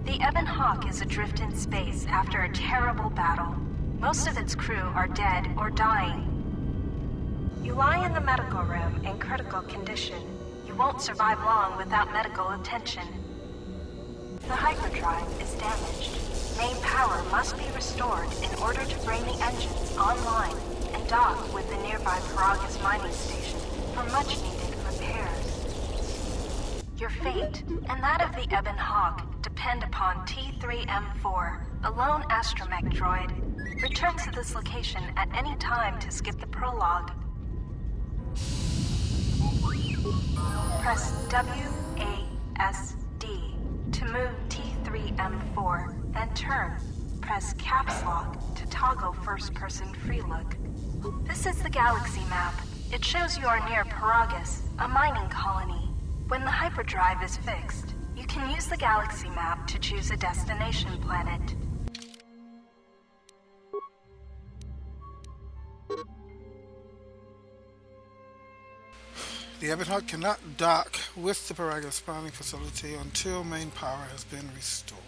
The Ebon Hawk is adrift in space after a terrible battle. Most of its crew are dead or dying. You lie in the medical room in critical condition. You won't survive long without medical attention. The hyperdrive is damaged. Main power must be restored in order to bring the engines online and dock with the nearby Paragus mining station for much-needed repairs. Your fate, and that of the Ebon Hawk, depend upon T3M4, a lone astromech droid. Return to this location at any time to skip the prologue. Press WASD to move T3M4 and turn. Press caps lock to toggle first-person free look. This is the galaxy map. It shows you are near Paragus, a mining colony. When the hyperdrive is fixed, you can use the galaxy map to choose a destination planet. The Ebon Hawk cannot dock with the Paragus mining facility until main power has been restored.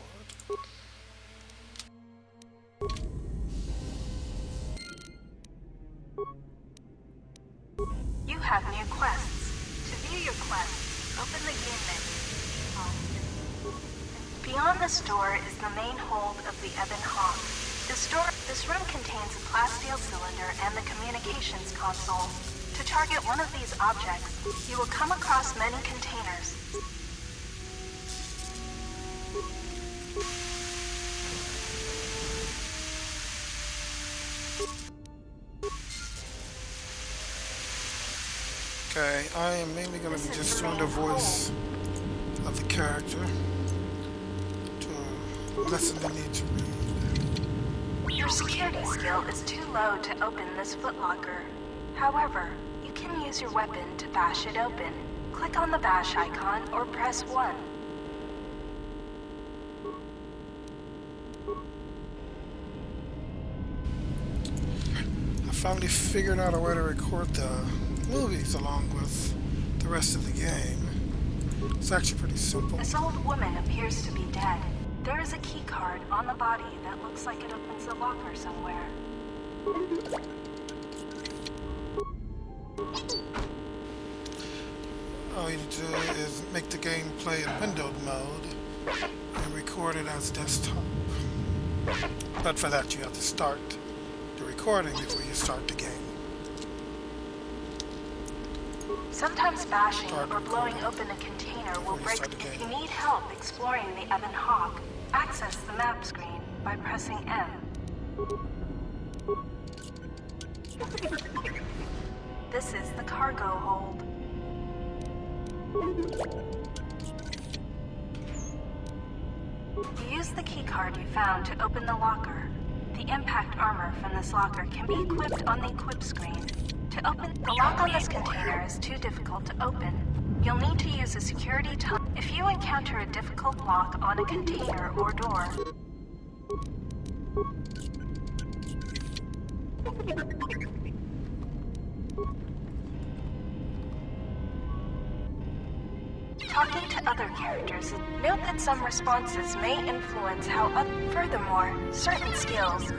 You have new quests. To view your quests, open the game menu. Beyond this door is the main hold of the Ebon Hawk. This room contains a plasteel cylinder and the communications console. To target one of these objects, you will come across many containers. Okay, I am mainly going to be just doing the voice of the character to lessen the need to read. Your security skill is too low to open this footlocker. However, you can use your weapon to bash it open. Click on the bash icon or press 1. I finally figured out a way to record the movies along with the rest of the game. It's actually pretty simple. This old woman appears to be dead. There is a key card on the body that looks like it opens a locker somewhere. All you need to do is make the game play in windowed mode and record it as desktop. But for that you have to start the recording before you start the game. Sometimes bashing or blowing open a container will break. If you need help exploring the Ebon Hawk, access the map screen by pressing M. This is the cargo hold. You use the keycard you found to open the locker. The impact armor from this locker can be equipped on the equip screen. To open, the lock on this container is too difficult to open. You'll need to use a security tunnel. If you encounter a difficult lock on a container or door, talking to other characters, note that some responses may influence how furthermore, certain skills.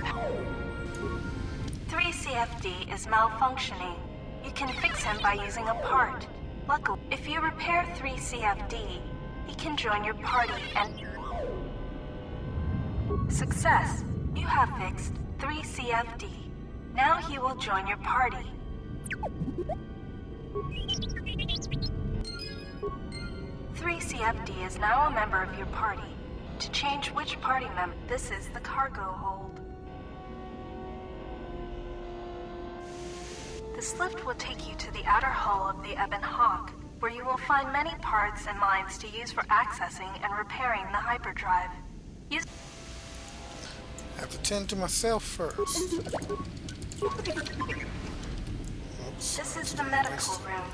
3CFD is malfunctioning. You can fix him by using a part. Luckily, if you repair 3CFD, he can join your party and... Success! You have fixed 3CFD. Now he will join your party. 3CFD is now a member of your party. To change which party member, this is the cargo hold. This lift will take you to the outer hull of the Ebon Hawk, where you will find many parts and mines to use for accessing and repairing the hyperdrive. I have to tend to myself first. Oops. This is the medical room.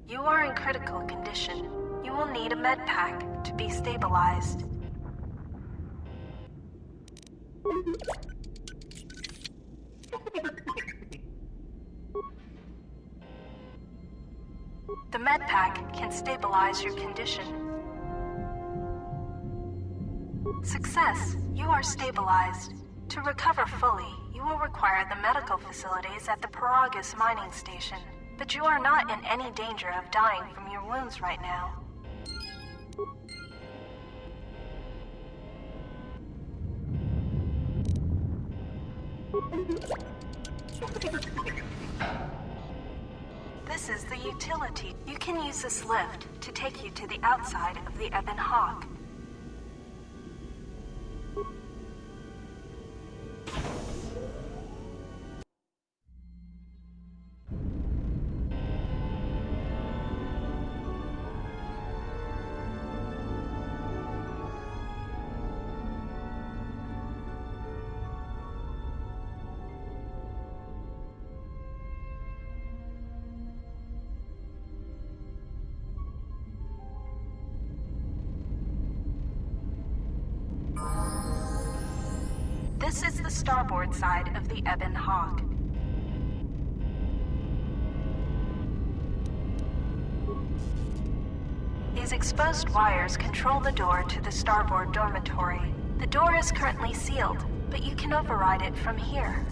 You are in critical condition. You will need a med pack to be stabilized. The med pack can stabilize your condition. Success. You are stabilized. To recover fully, you will require the medical facilities at the Paragus mining station. But you are not in any danger of dying from your wounds right now. This is the utility. You can use this lift to take you to the outside of the Ebon Hawk. This is the starboard side of the Ebon Hawk. These exposed wires control the door to the starboard dormitory. The door is currently sealed, but you can override it from here.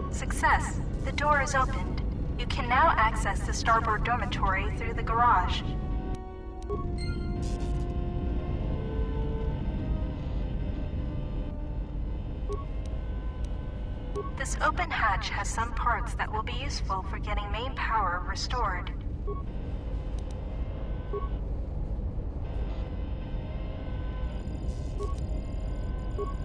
Success. The door is opened. You can now access the starboard dormitory through the garage. This open hatch has some parts that will be useful for getting main power restored.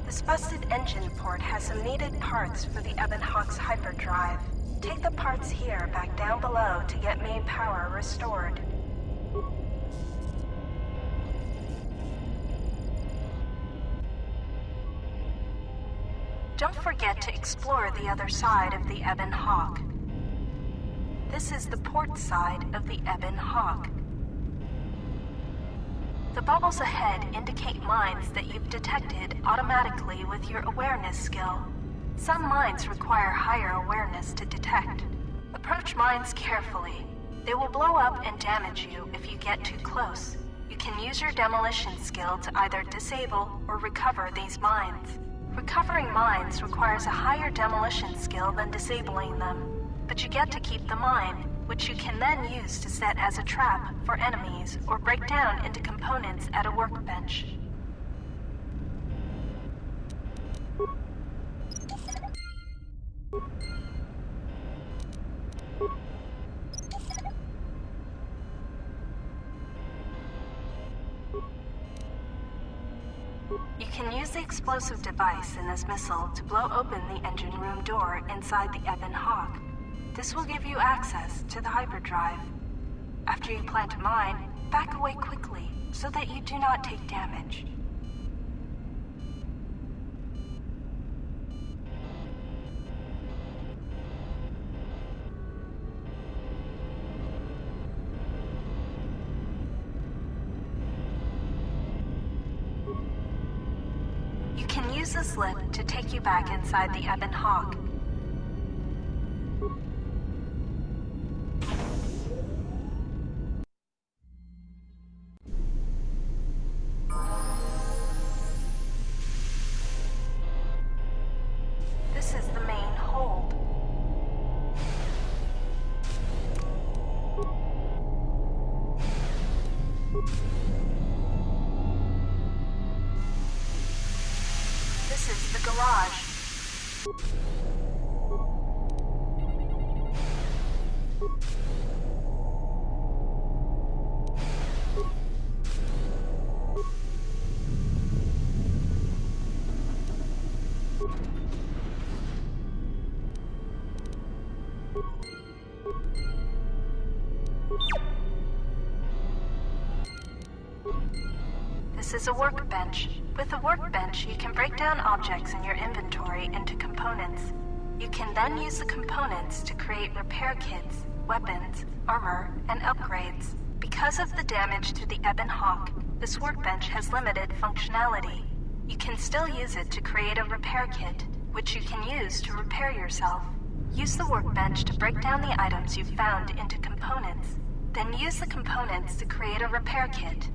This busted engine port has some needed parts for the Ebon Hawk's hyperdrive. Take the parts here back down below to get main power restored. Don't forget to explore the other side of the Ebon Hawk. This is the port side of the Ebon Hawk. The bubbles ahead indicate mines that you've detected automatically with your awareness skill. Some mines require higher awareness to detect. Approach mines carefully. They will blow up and damage you if you get too close. You can use your demolition skill to either disable or recover these mines. Recovering mines requires a higher demolition skill than disabling them, but you get to keep the mine, which you can then use to set as a trap for enemies or break down into components at a workbench. You can use the explosive device in this missile to blow open the engine room door inside the Ebon Hawk. This will give you access to the hyperdrive. After you plant a mine, back away quickly so that you do not take damage. You can use this lift to take you back inside the Ebon Hawk. This is the main hold. This is the garage. This is a workbench. With a workbench, you can break down objects in your inventory into components. You can then use the components to create repair kits, weapons, armor, and upgrades. Because of the damage to the Ebon Hawk, this workbench has limited functionality. You can still use it to create a repair kit, which you can use to repair yourself. Use the workbench to break down the items you've found into components. Then use the components to create a repair kit.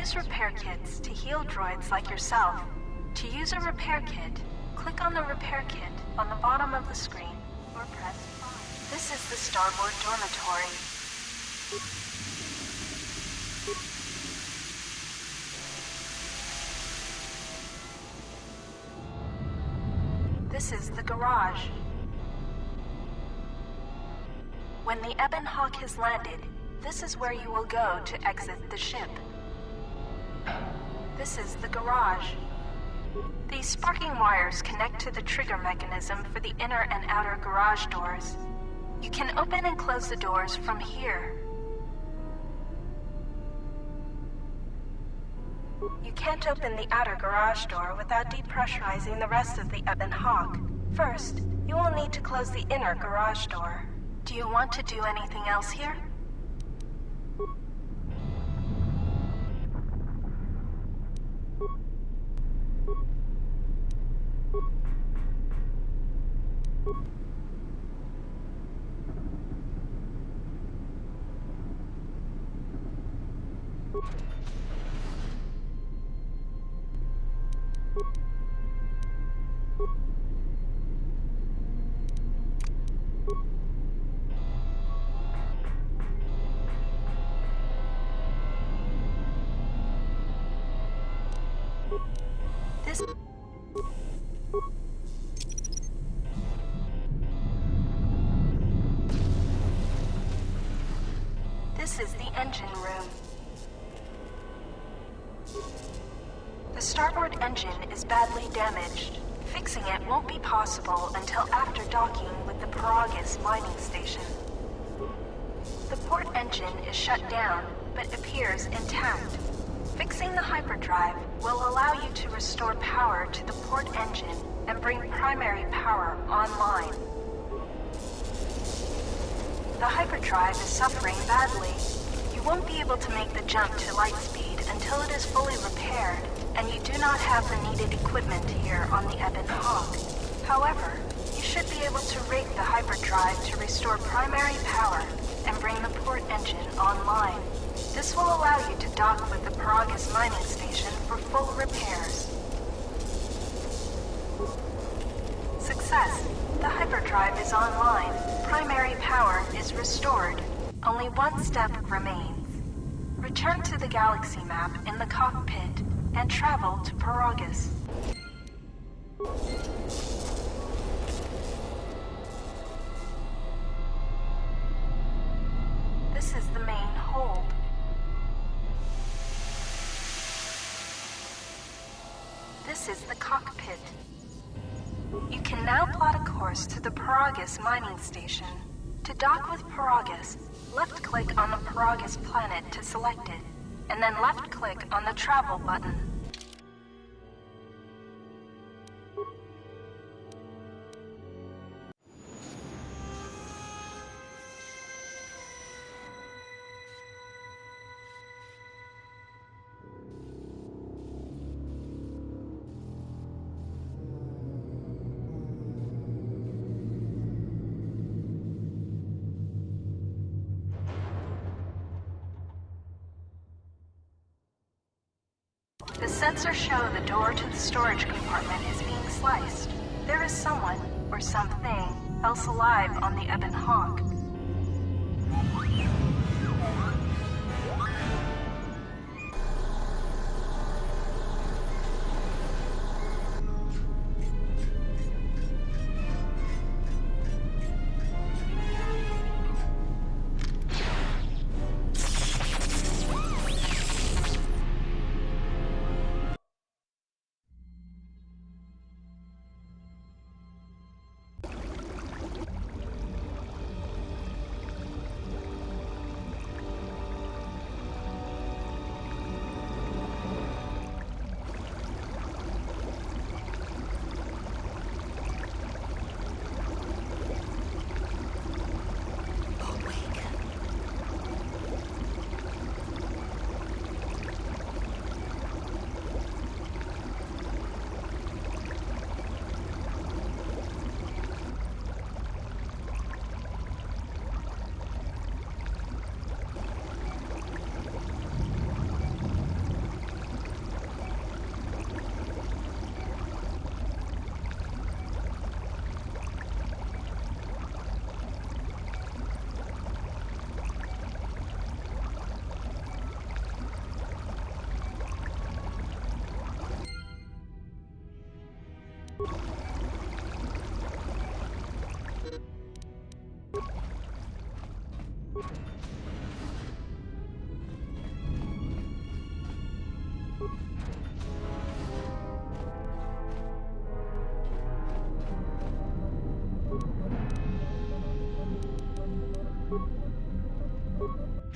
use repair kits to heal droids like yourself. To use a repair kit, click on the repair kit on the bottom of the screen or press 5. This is the starboard dormitory. This is the garage. When the Ebon Hawk has landed, this is where you will go to exit the ship. This is the garage. These sparking wires connect to the trigger mechanism for the inner and outer garage doors. You can open and close the doors from here. You can't open the outer garage door without depressurizing the rest of the Ebon Hawk. First, you will need to close the inner garage door. Do you want to do anything else here? This is the engine room. The starboard engine is badly damaged. Fixing it won't be possible until after docking with the Paragus mining station. The port engine is shut down, but appears intact. Fixing the hyperdrive will allow you to restore power to the port engine and bring primary power online. The hyperdrive is suffering badly. You won't be able to make the jump to light speed until it is fully repaired, and you do not have the needed equipment here on the Ebon Hawk. However, you should be able to rig the hyperdrive to restore primary power and bring the port engine online. This will allow you to dock with the Paragus mining station for full repairs. Success! The hyperdrive is online. Primary power is restored. Only one step remains. Return to the galaxy map in the cockpit and travel to Paragus. This is the main hold. This is the cockpit. You can now plot a course to the Paragus mining station. To dock with Paragus, left-click on the Paragus planet to select it, and then left-click on the travel button. The sensors show the door to the storage compartment is being sliced. There is someone, or something, else alive on the Ebon Hawk.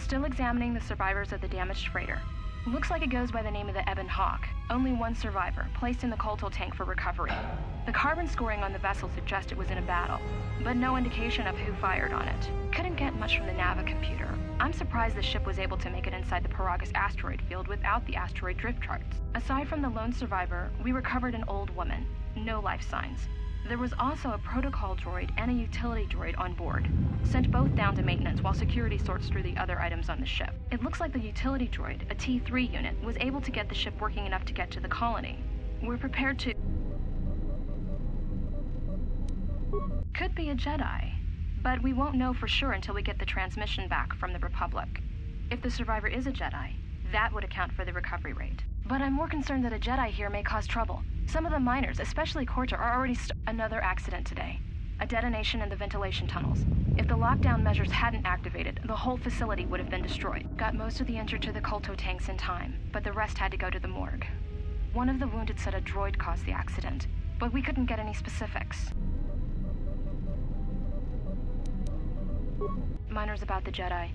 Still examining the survivors of the damaged freighter. Looks like it goes by the name of the Ebon Hawk. Only one survivor, placed in the KOTOR tank for recovery. The carbon scoring on the vessel suggests it was in a battle, but no indication of who fired on it. Couldn't get much from the Nava computer. I'm surprised the ship was able to make it inside the Paragus asteroid field without the asteroid drift charts. Aside from the lone survivor, we recovered an old woman. No life signs. There was also a protocol droid and a utility droid on board. Sent both down to maintenance while security sorts through the other items on the ship. It looks like the utility droid, a T3 unit, was able to get the ship working enough to get to the colony. We're prepared to... Could be a Jedi, but we won't know for sure until we get the transmission back from the Republic. If the survivor is a Jedi, that would account for the recovery rate. But I'm more concerned that a Jedi here may cause trouble. Some of the miners, especially KOTOR, are already another accident today. A detonation in the ventilation tunnels. If the lockdown measures hadn't activated, the whole facility would have been destroyed. Got most of the injured to the KOTOR tanks in time, but the rest had to go to the morgue. One of the wounded said a droid caused the accident, but we couldn't get any specifics. Miners about the Jedi.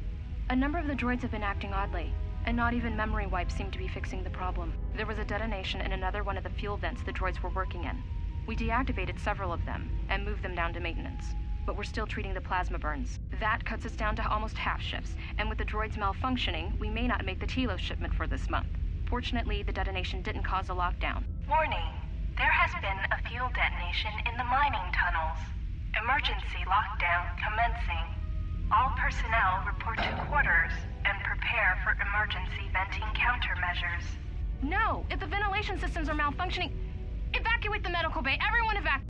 A number of the droids have been acting oddly, and not even memory wipes seem to be fixing the problem. There was a detonation in another one of the fuel vents the droids were working in. We deactivated several of them and moved them down to maintenance, but we're still treating the plasma burns. That cuts us down to almost half shifts, and with the droids malfunctioning, we may not make the Telos shipment for this month. Fortunately, the detonation didn't cause a lockdown. Warning. There has been a fuel detonation in the mining tunnels. Emergency lockdown commencing. All personnel report to quarters and prepare for emergency venting countermeasures. No! If the ventilation systems are malfunctioning, evacuate the medical bay! Everyone evacuate!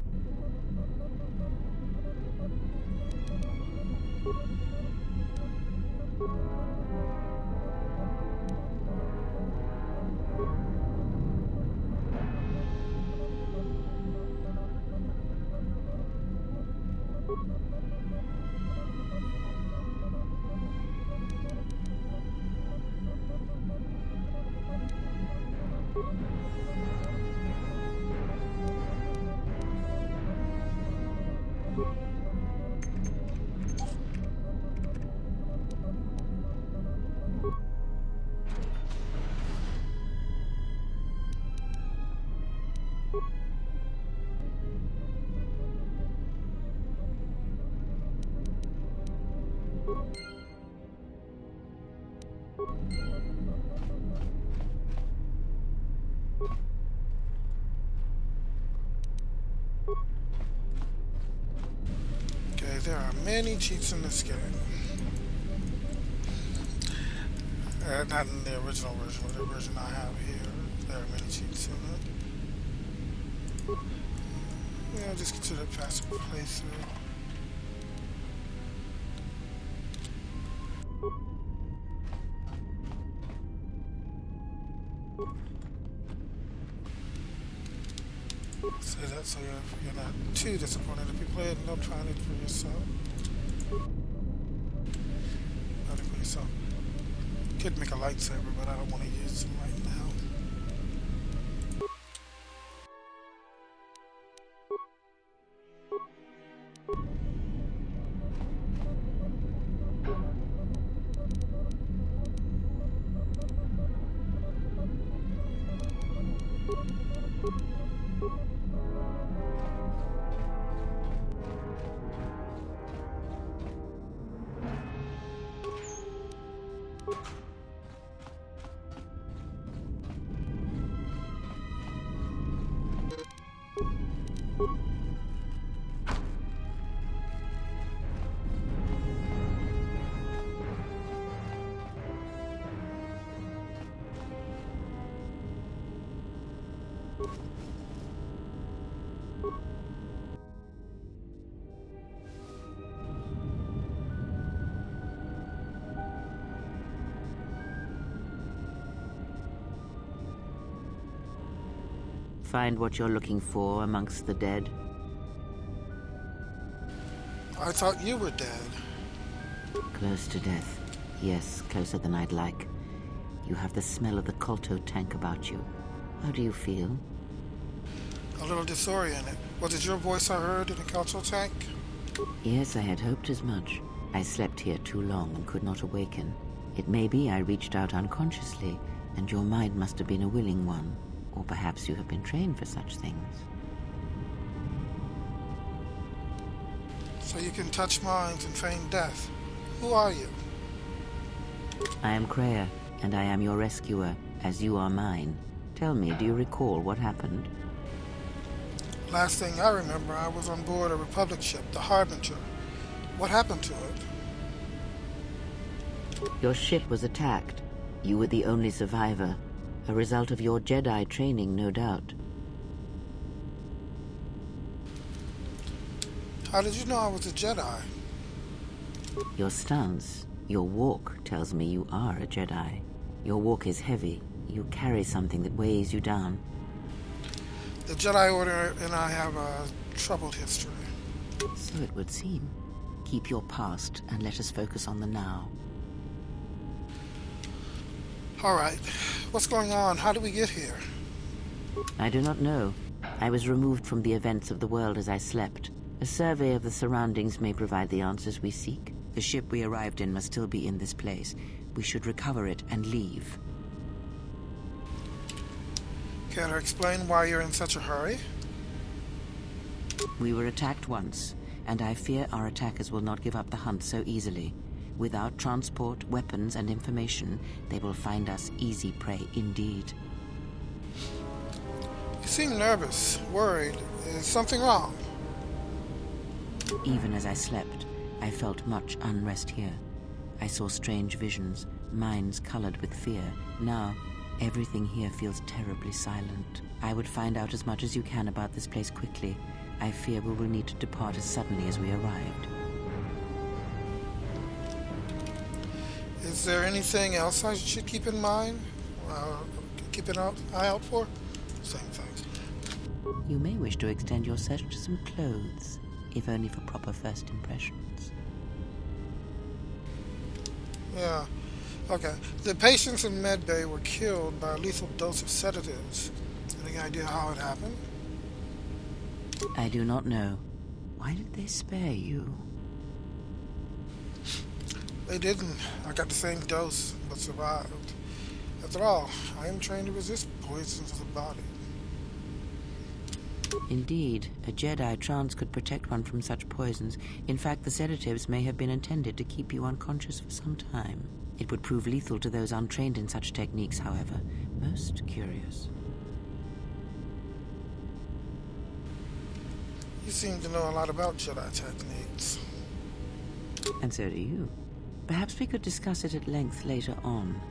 There are many cheats in this game. Not in the original version, but the version I have here. There are many cheats in it. Yeah, just consider it passive playthrough. Say that so you're not too disappointed if you play it and don't try it for yourself. Not for yourself. Could make a lightsaber, but I don't want to use them right now. Find what you're looking for amongst the dead? I thought you were dead. Close to death. Yes, closer than I'd like. You have the smell of the KOTOR tank about you. How do you feel? A little disoriented. Was it your voice I heard in the KOTOR tank? Yes, I had hoped as much. I slept here too long and could not awaken. It may be I reached out unconsciously, and your mind must have been a willing one. Or perhaps you have been trained for such things. So you can touch minds and feign death. Who are you? I am Kreia, and I am your rescuer, as you are mine. Tell me, do you recall what happened? Last thing I remember, I was on board a Republic ship, the Harbinger. What happened to it? Your ship was attacked. You were the only survivor. A result of your Jedi training, no doubt. How did you know I was a Jedi? Your stance, your walk tells me you are a Jedi. Your walk is heavy. You carry something that weighs you down. The Jedi Order and I have a troubled history. So it would seem. Keep your past and let us focus on the now. All right. What's going on? How did we get here? I do not know. I was removed from the events of the world as I slept. A survey of the surroundings may provide the answers we seek. The ship we arrived in must still be in this place. We should recover it and leave. Care to explain why you're in such a hurry? We were attacked once, and I fear our attackers will not give up the hunt so easily. Without transport, weapons, and information, they will find us easy prey indeed. You seem nervous, worried. Is something wrong? Even as I slept, I felt much unrest here. I saw strange visions, minds colored with fear. Now, everything here feels terribly silent. I would find out as much as you can about this place quickly. I fear we will need to depart as suddenly as we arrived. Is there anything else I should keep in mind? Keep an eye out for? Same thing. You may wish to extend your search to some clothes, if only for proper first impressions. Yeah. Okay. The patients in medbay were killed by a lethal dose of sedatives. Any idea how it happened? I do not know. Why did they spare you? They didn't. I got the same dose, but survived. After all, I am trained to resist poisons of the body. Indeed, a Jedi trance could protect one from such poisons. In fact, the sedatives may have been intended to keep you unconscious for some time. It would prove lethal to those untrained in such techniques, however. Most curious. You seem to know a lot about Jedi techniques. And so do you. Perhaps we could discuss it at length later on.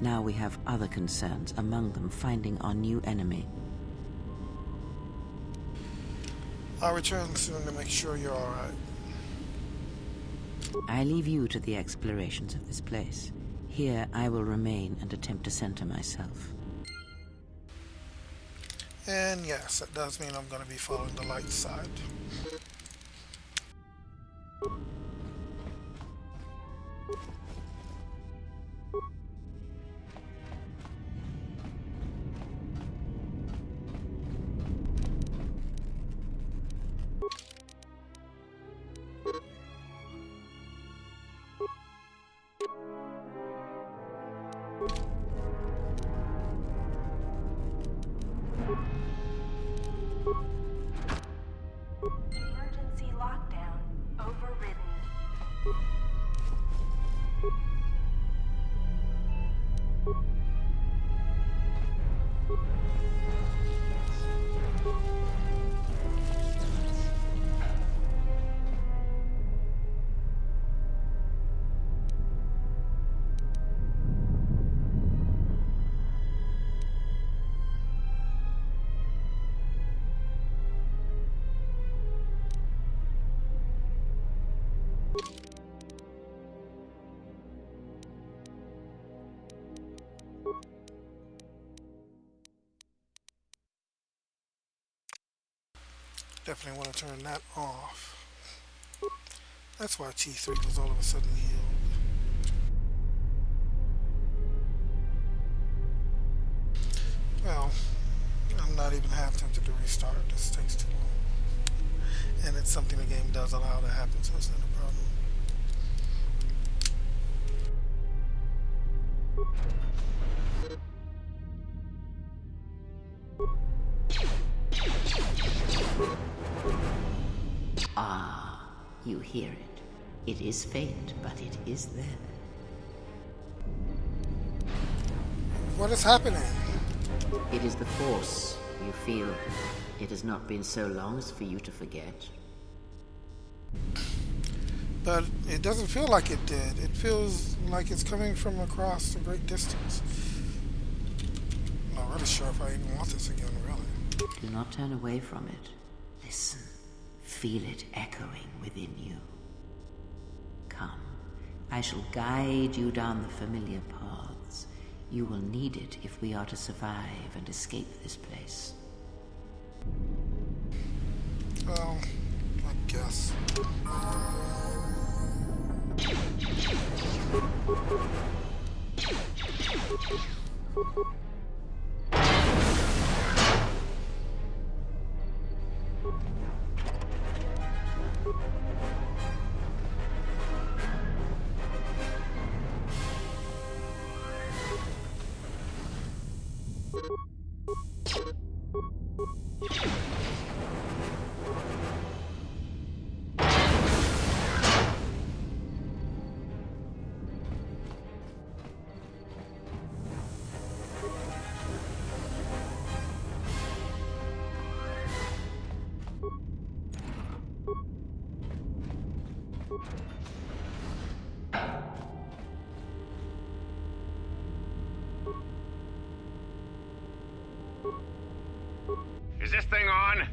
Now we have other concerns, among them finding our new enemy. I'll return soon to make sure you're all right. I leave you to the explorations of this place. Here I will remain and attempt to center myself. And yes, that does mean I'm going to be following the light side. Emergency lockdown overridden. Definitely want to turn that off. That's why T3 was all of a sudden healed. Well, I'm not even half tempted to restart. This takes too long. And it's something the game does allow to happen, so it's not a problem. Ah, you hear it. It is faint, but it is there. What is happening? It is the Force, you feel. It has not been so long as for you to forget. But it doesn't feel like it did. It feels like it's coming from across a great distance. I'm not really sure if I even want this again, really. Do not turn away from it. Listen. Feel it echoing within you. Come. I shall guide you down the familiar paths. You will need it if we are to survive and escape this place. Well, I guess. Is this thing on?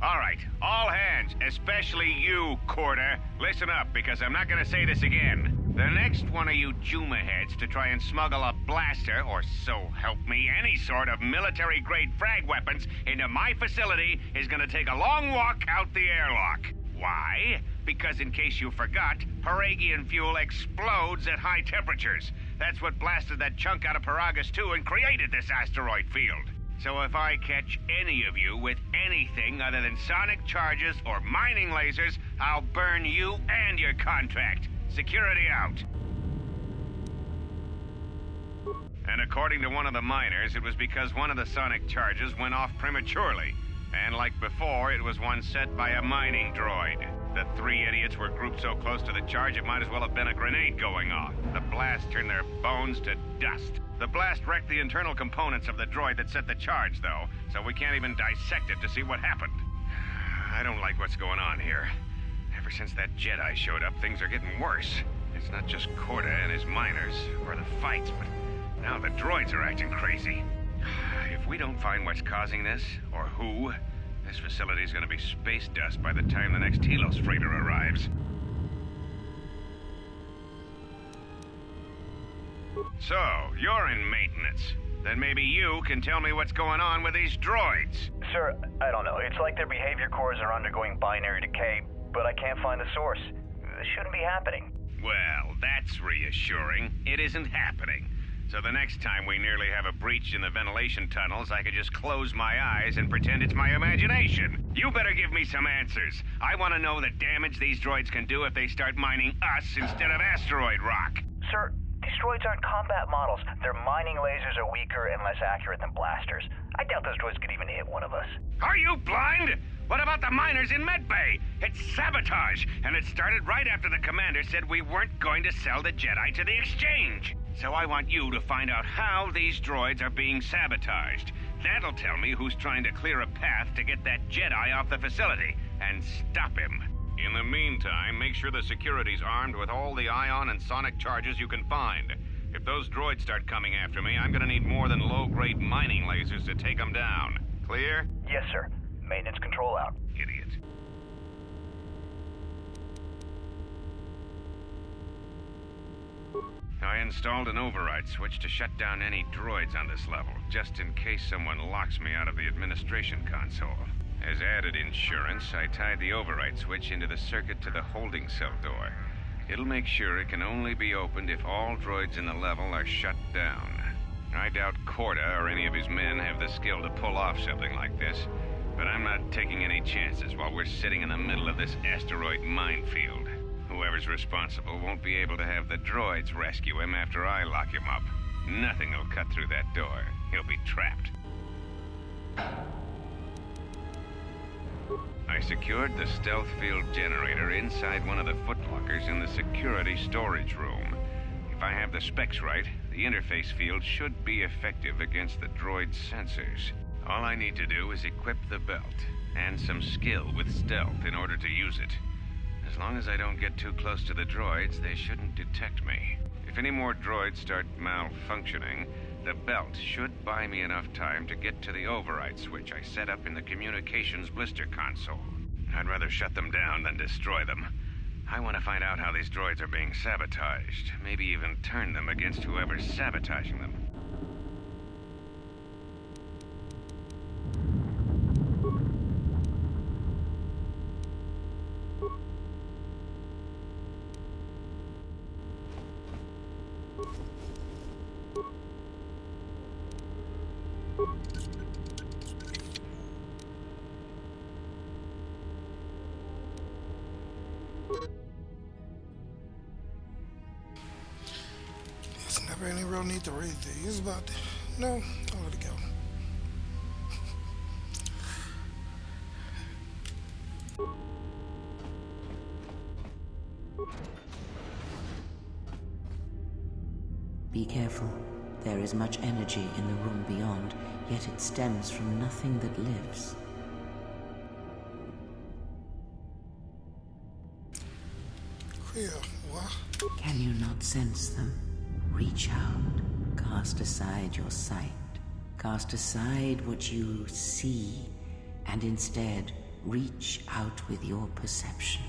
All right, all hands, especially you, KOTOR. Listen up, because I'm not gonna say this again. The next one of you Juma heads to try and smuggle a blaster, or so help me, any sort of military-grade frag weapons into my facility is gonna take a long walk out the airlock. Why? Because in case you forgot, Paragian fuel explodes at high temperatures. That's what blasted that chunk out of Paragus 2 and created this asteroid field. So if I catch any of you with anything other than sonic charges or mining lasers, I'll burn you and your contract. Security out. And according to one of the miners, it was because one of the sonic charges went off prematurely. And like before, it was one set by a mining droid. The three idiots were grouped so close to the charge it might as well have been a grenade going off. The blast turned their bones to dust. The blast wrecked the internal components of the droid that set the charge, though, so we can't even dissect it to see what happened. I don't like what's going on here. Ever since that Jedi showed up, things are getting worse. It's not just KOTOR and his miners, or the fights, but now the droids are acting crazy. If we don't find what's causing this, or who, this facility's gonna be space dust by the time the next Telos freighter arrives. So, you're in maintenance. Then maybe you can tell me what's going on with these droids. Sir, I don't know. It's like their behavior cores are undergoing binary decay, but I can't find the source. This shouldn't be happening. Well, that's reassuring. It isn't happening. So the next time we nearly have a breach in the ventilation tunnels, I could just close my eyes and pretend it's my imagination. You better give me some answers. I want to know the damage these droids can do if they start mining us instead of asteroid rock. Sir, these droids aren't combat models. Their mining lasers are weaker and less accurate than blasters. I doubt those droids could even hit one of us. Are you blind? What about the miners in Medbay? It's sabotage, and it started right after the commander said we weren't going to sell the Jedi to the exchange. So I want you to find out how these droids are being sabotaged. That'll tell me who's trying to clear a path to get that Jedi off the facility, and stop him. In the meantime, make sure the security's armed with all the ion and sonic charges you can find. If those droids start coming after me, I'm gonna need more than low-grade mining lasers to take them down. Clear? Yes, sir. Maintenance control out. Idiot. I installed an override switch to shut down any droids on this level, just in case someone locks me out of the administration console. As added insurance, I tied the override switch into the circuit to the holding cell door. It'll make sure it can only be opened if all droids in the level are shut down. I doubt KOTOR or any of his men have the skill to pull off something like this, but I'm not taking any chances while we're sitting in the middle of this asteroid minefield. Whoever's responsible won't be able to have the droids rescue him after I lock him up. Nothing will cut through that door. He'll be trapped. I secured the stealth field generator inside one of the footlockers in the security storage room. If I have the specs right, the interface field should be effective against the droid's sensors. All I need to do is equip the belt, and some skill with stealth in order to use it. As long as I don't get too close to the droids, they shouldn't detect me. If any more droids start malfunctioning, the belt should buy me enough time to get to the override switch I set up in the communications blister console. I'd rather shut them down than destroy them. I want to find out how these droids are being sabotaged, maybe even turn them against whoever's sabotaging them. There's never any real need to read these, but no, I'll let it go. Be careful. There is much energy in the room beyond, yet it stems from nothing that lives. Cleo, what? Can you not sense them? Reach out. Cast aside your sight. Cast aside what you see, and instead reach out with your perceptions.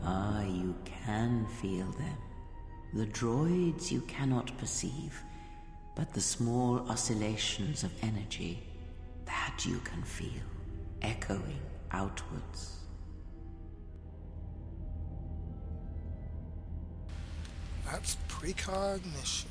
Ah, you can feel them. The droids you cannot perceive, but the small oscillations of energy, that you can feel, echoing outwards. That's precognition.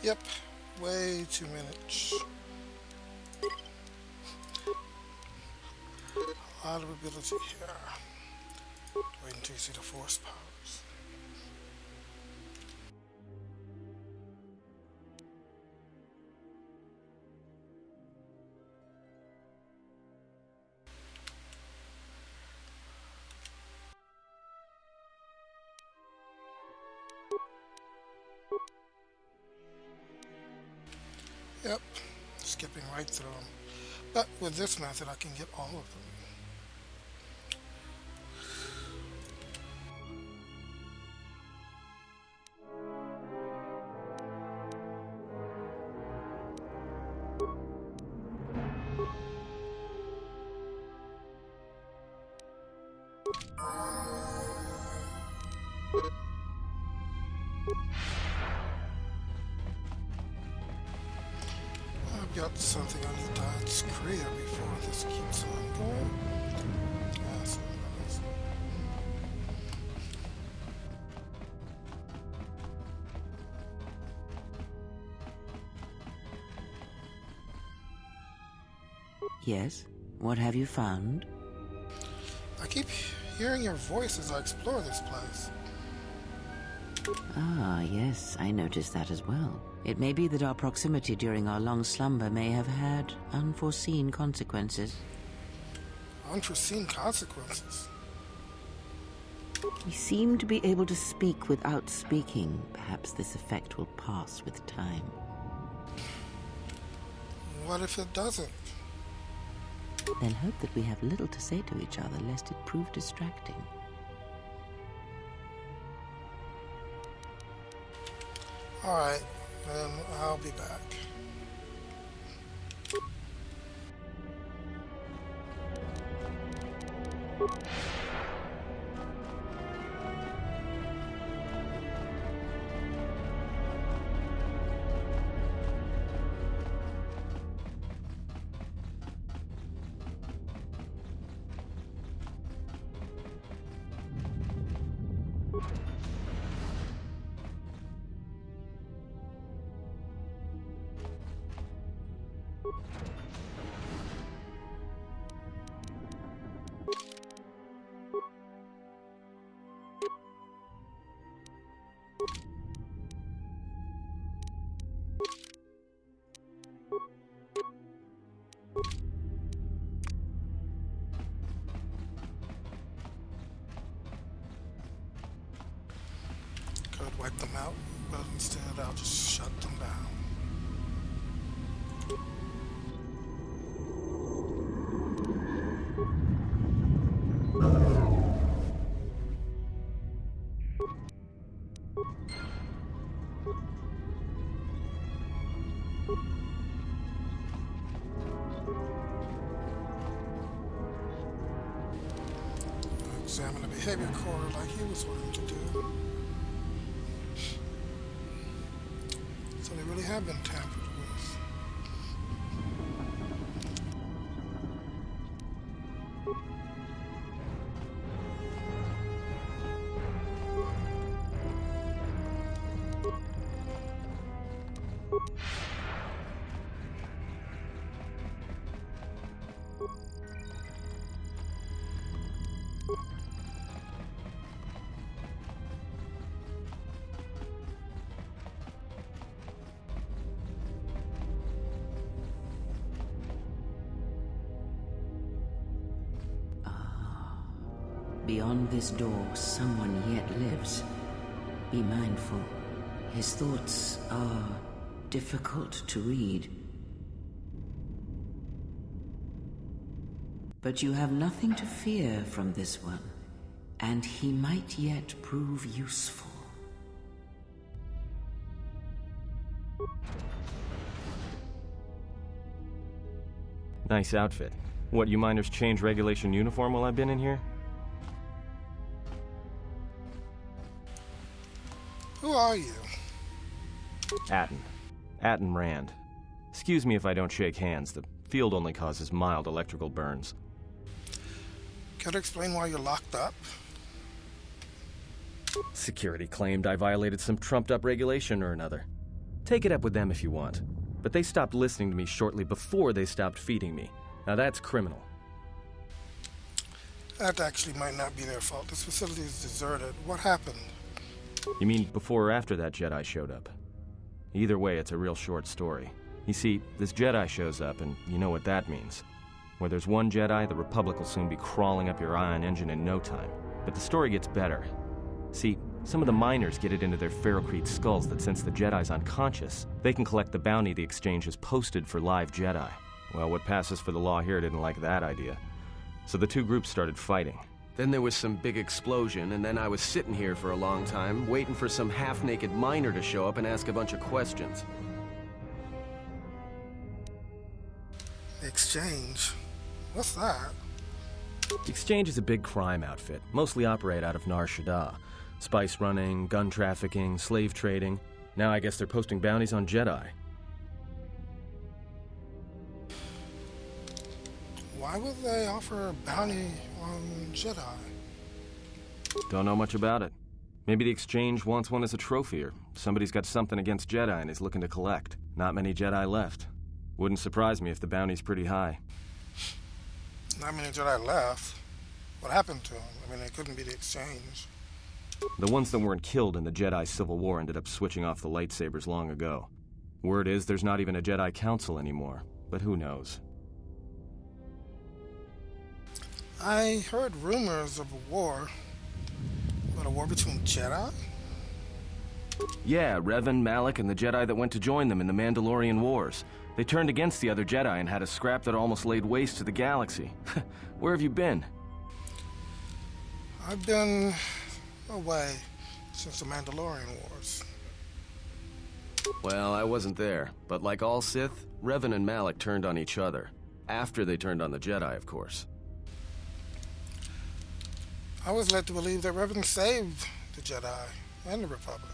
Yep, way too minutes. A lot of ability here. Wait until you see the force powers. Yep, skipping right through them. But with this method, I can get all of them. I've got something I need to ask Korea before this keeps on going. So that's- Yes? What have you found? I keep hearing your voice as I explore this place. Ah, yes, I noticed that as well. It may be that our proximity during our long slumber may have had unforeseen consequences. Unforeseen consequences. We seem to be able to speak without speaking. Perhaps this effect will pass with time. What if it doesn't? Then hope that we have little to say to each other, lest it prove distracting. Alright, then I'll be back. Could wipe them out, but instead I'll just shut them down. Examine the behavior core like he was wanting to do. So they really have been tampered with. Beyond this door, someone yet lives. Be mindful. His thoughts are difficult to read. But you have nothing to fear from this one, and he might yet prove useful. Nice outfit. What, you miners change regulation uniform while I've been in here? Who are you? Atten Rand. Excuse me if I don't shake hands. The field only causes mild electrical burns. Care to explain why you're locked up? Security claimed I violated some trumped-up regulation or another. Take it up with them if you want. But they stopped listening to me shortly before they stopped feeding me. Now that's criminal. That actually might not be their fault. This facility is deserted. What happened? You mean before or after that Jedi showed up? Either way, it's a real short story. You see, this Jedi shows up, and you know what that means. Where there's one Jedi, the Republic will soon be crawling up your ion engine in no time. But the story gets better. See, some of the miners get it into their ferrocrete skulls that since the Jedi's unconscious, they can collect the bounty the exchange has posted for live Jedi. Well, what passes for the law here didn't like that idea. So the two groups started fighting. Then there was some big explosion, and then I was sitting here for a long time, waiting for some half-naked miner to show up and ask a bunch of questions. Exchange? What's that? The exchange is a big crime outfit, mostly operate out of Nar Shaddaa. Spice running, gun trafficking, slave trading. Now I guess they're posting bounties on Jedi. Why would they offer a bounty on Jedi? Don't know much about it. Maybe the exchange wants one as a trophy, or somebody's got something against Jedi and is looking to collect. Not many Jedi left. Wouldn't surprise me if the bounty's pretty high. Not many Jedi left. What happened to them? I mean, it couldn't be the exchange. The ones that weren't killed in the Jedi Civil War ended up switching off the lightsabers long ago. Word is there's not even a Jedi Council anymore, but who knows? I heard rumors of a war. What, a war between Jedi? Yeah, Revan, Malak, and the Jedi that went to join them in the Mandalorian Wars. They turned against the other Jedi and had a scrap that almost laid waste to the galaxy. Where have you been? I've been away since the Mandalorian Wars. Well, I wasn't there, but like all Sith, Revan and Malik turned on each other. After they turned on the Jedi, of course. I was led to believe that Revan saved the Jedi and the Republic.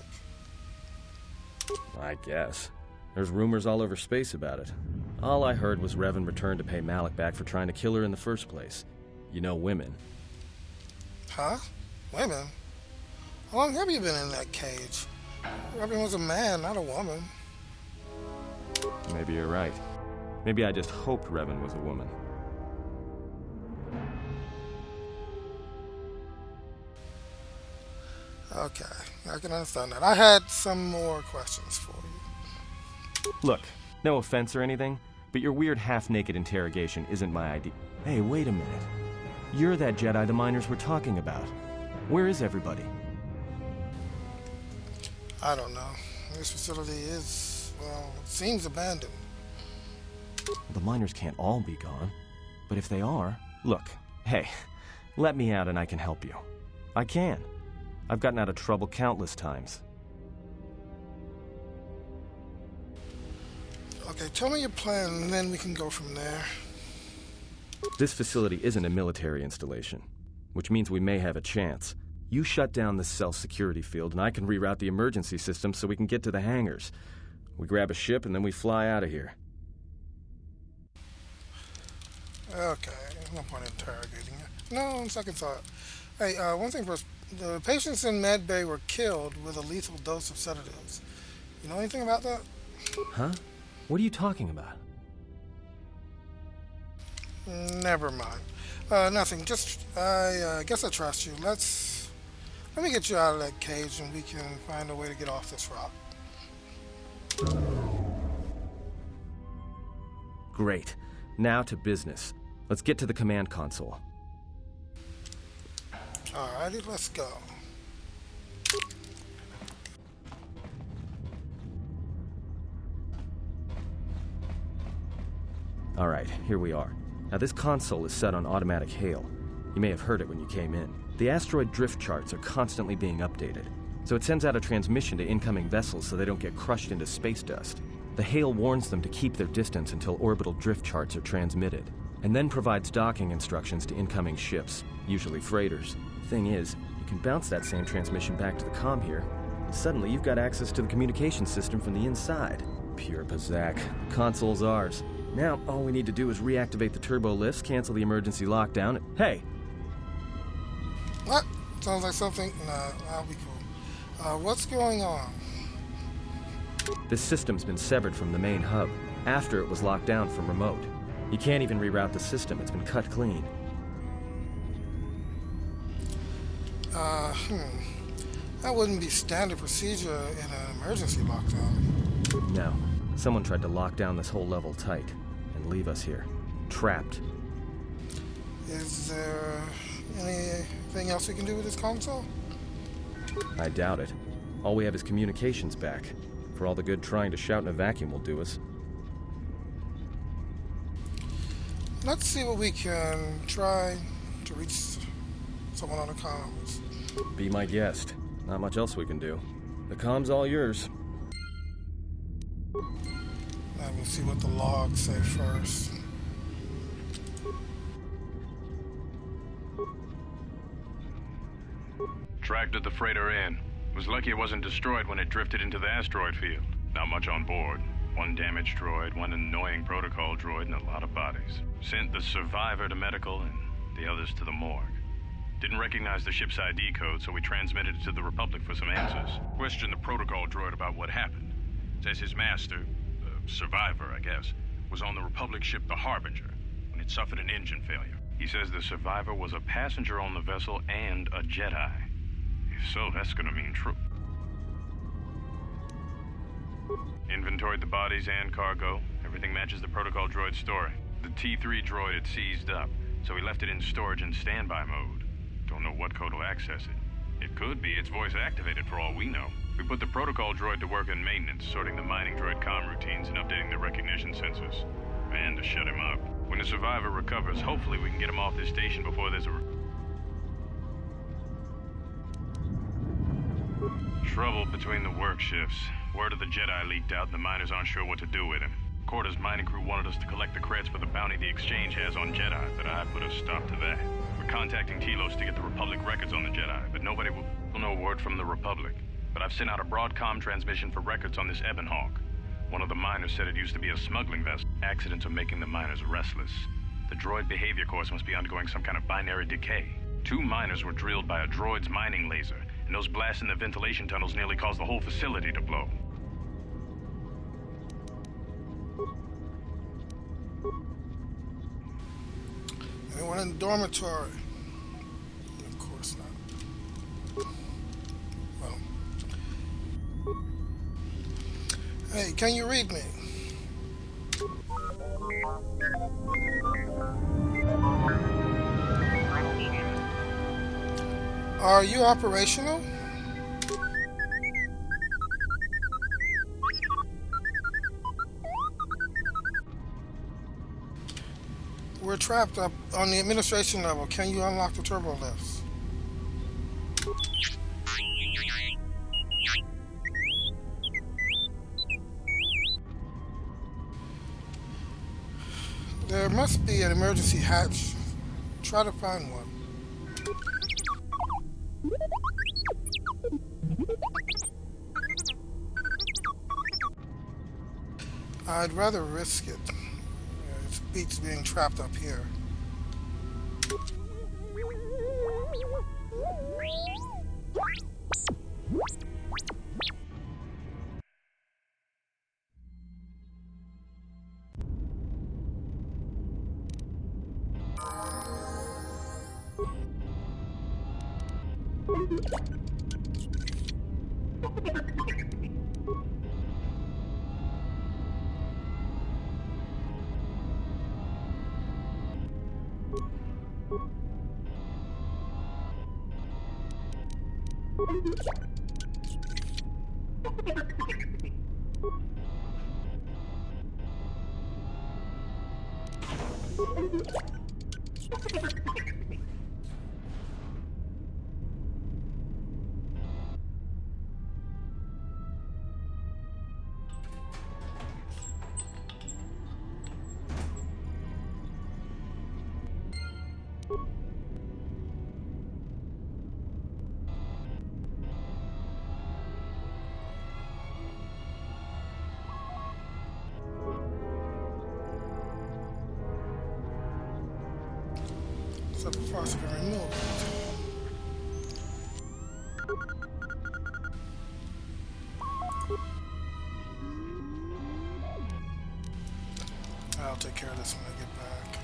I guess. There's rumors all over space about it. All I heard was Revan returned to pay Malik back for trying to kill her in the first place. You know, women. Huh? Women? How long have you been in that cage? Revan was a man, not a woman. Maybe you're right. Maybe I just hoped Revan was a woman. Okay, I can understand that. I had some more questions for you. Look, no offense or anything, but your weird half-naked interrogation isn't my idea. Hey, wait a minute. You're that Jedi the miners were talking about. Where is everybody? I don't know. This facility is, well, it seems abandoned. The miners can't all be gone. But if they are, look, hey, let me out and I can help you. I can. I've gotten out of trouble countless times. Okay, tell me your plan and then we can go from there. This facility isn't a military installation, which means we may have a chance. You shut down this cell security field and I can reroute the emergency system so we can get to the hangars. We grab a ship and then we fly out of here. Okay, no point in interrogating you. No, on second thought. Hey, one thing first. The patients in Med Bay were killed with a lethal dose of sedatives. You know anything about that? Huh? What are you talking about? Never mind. Nothing. Just, I guess I trust you. Let me get you out of that cage and we can find a way to get off this rock. Great. Now to business. Let's get to the command console. Alrighty, let's go. Alright, here we are. Now this console is set on automatic hail. You may have heard it when you came in. The asteroid drift charts are constantly being updated, so it sends out a transmission to incoming vessels so they don't get crushed into space dust. The hail warns them to keep their distance until orbital drift charts are transmitted, and then provides docking instructions to incoming ships, usually freighters. Thing is, you can bounce that same transmission back to the comm here, and suddenly you've got access to the communication system from the inside. Pure Bazak. The console's ours. Now, all we need to do is reactivate the turbo lifts, cancel the emergency lockdown. Hey! What? Sounds like something... Nah, I'll be cool. What's going on? This system's been severed from the main hub, after it was locked down from remote. You can't even reroute the system, it's been cut clean. That wouldn't be standard procedure in an emergency lockdown. No. Someone tried to lock down this whole level tight and leave us here, trapped. Is there anything else we can do with this console? I doubt it. All we have is communications back. For all the good trying to shout in a vacuum will do us. Let's see what we can try to reach someone on the comms. Be my guest. Not much else we can do. The comm's all yours. Let me see what the logs say first. Tracked the freighter in. Was lucky it wasn't destroyed when it drifted into the asteroid field. Not much on board. One damaged droid, one annoying protocol droid, and a lot of bodies. Sent the survivor to medical and the others to the morgue. Didn't recognize the ship's ID code, so we transmitted it to the Republic for some answers. Questioned the protocol droid about what happened. Says his master, survivor, I guess, was on the Republic ship the Harbinger when it suffered an engine failure. He says the survivor was a passenger on the vessel and a Jedi. If so, that's gonna mean true. Inventoried the bodies and cargo. Everything matches the protocol droid's story. The T3 droid had seized up, so we left it in storage and standby mode. Don't know what code will access it. It could be it's voice activated for all we know. We put the protocol droid to work in maintenance, sorting the mining droid comm routines and updating the recognition sensors. And to shut him up. When the survivor recovers, hopefully we can get him off this station before there's a... Trouble between the work shifts. Word of the Jedi leaked out and the miners aren't sure what to do with him. KOTOR's mining crew wanted us to collect the credits for the bounty the Exchange has on Jedi, but I put a stop to that. We're contacting Telos to get the Republic records on the Jedi, but nobody will know word from the Republic. But I've sent out a broadcom transmission for records on this Ebon Hawk. One of the miners said it used to be a smuggling vessel. Accidents are making the miners restless. The droid behavior course must be undergoing some kind of binary decay. 2 miners were drilled by a droid's mining laser, and those blasts in the ventilation tunnels nearly caused the whole facility to blow. Anyone in the dormitory? Of course not. Well. Hey, can you read me? Are you operational? We're trapped up on the administration level. Can you unlock the turbo lifts? There must be an emergency hatch. Try to find one. I'd rather risk it. It beats being trapped up here. So the parts have been removed. I'll take care of this when I get back.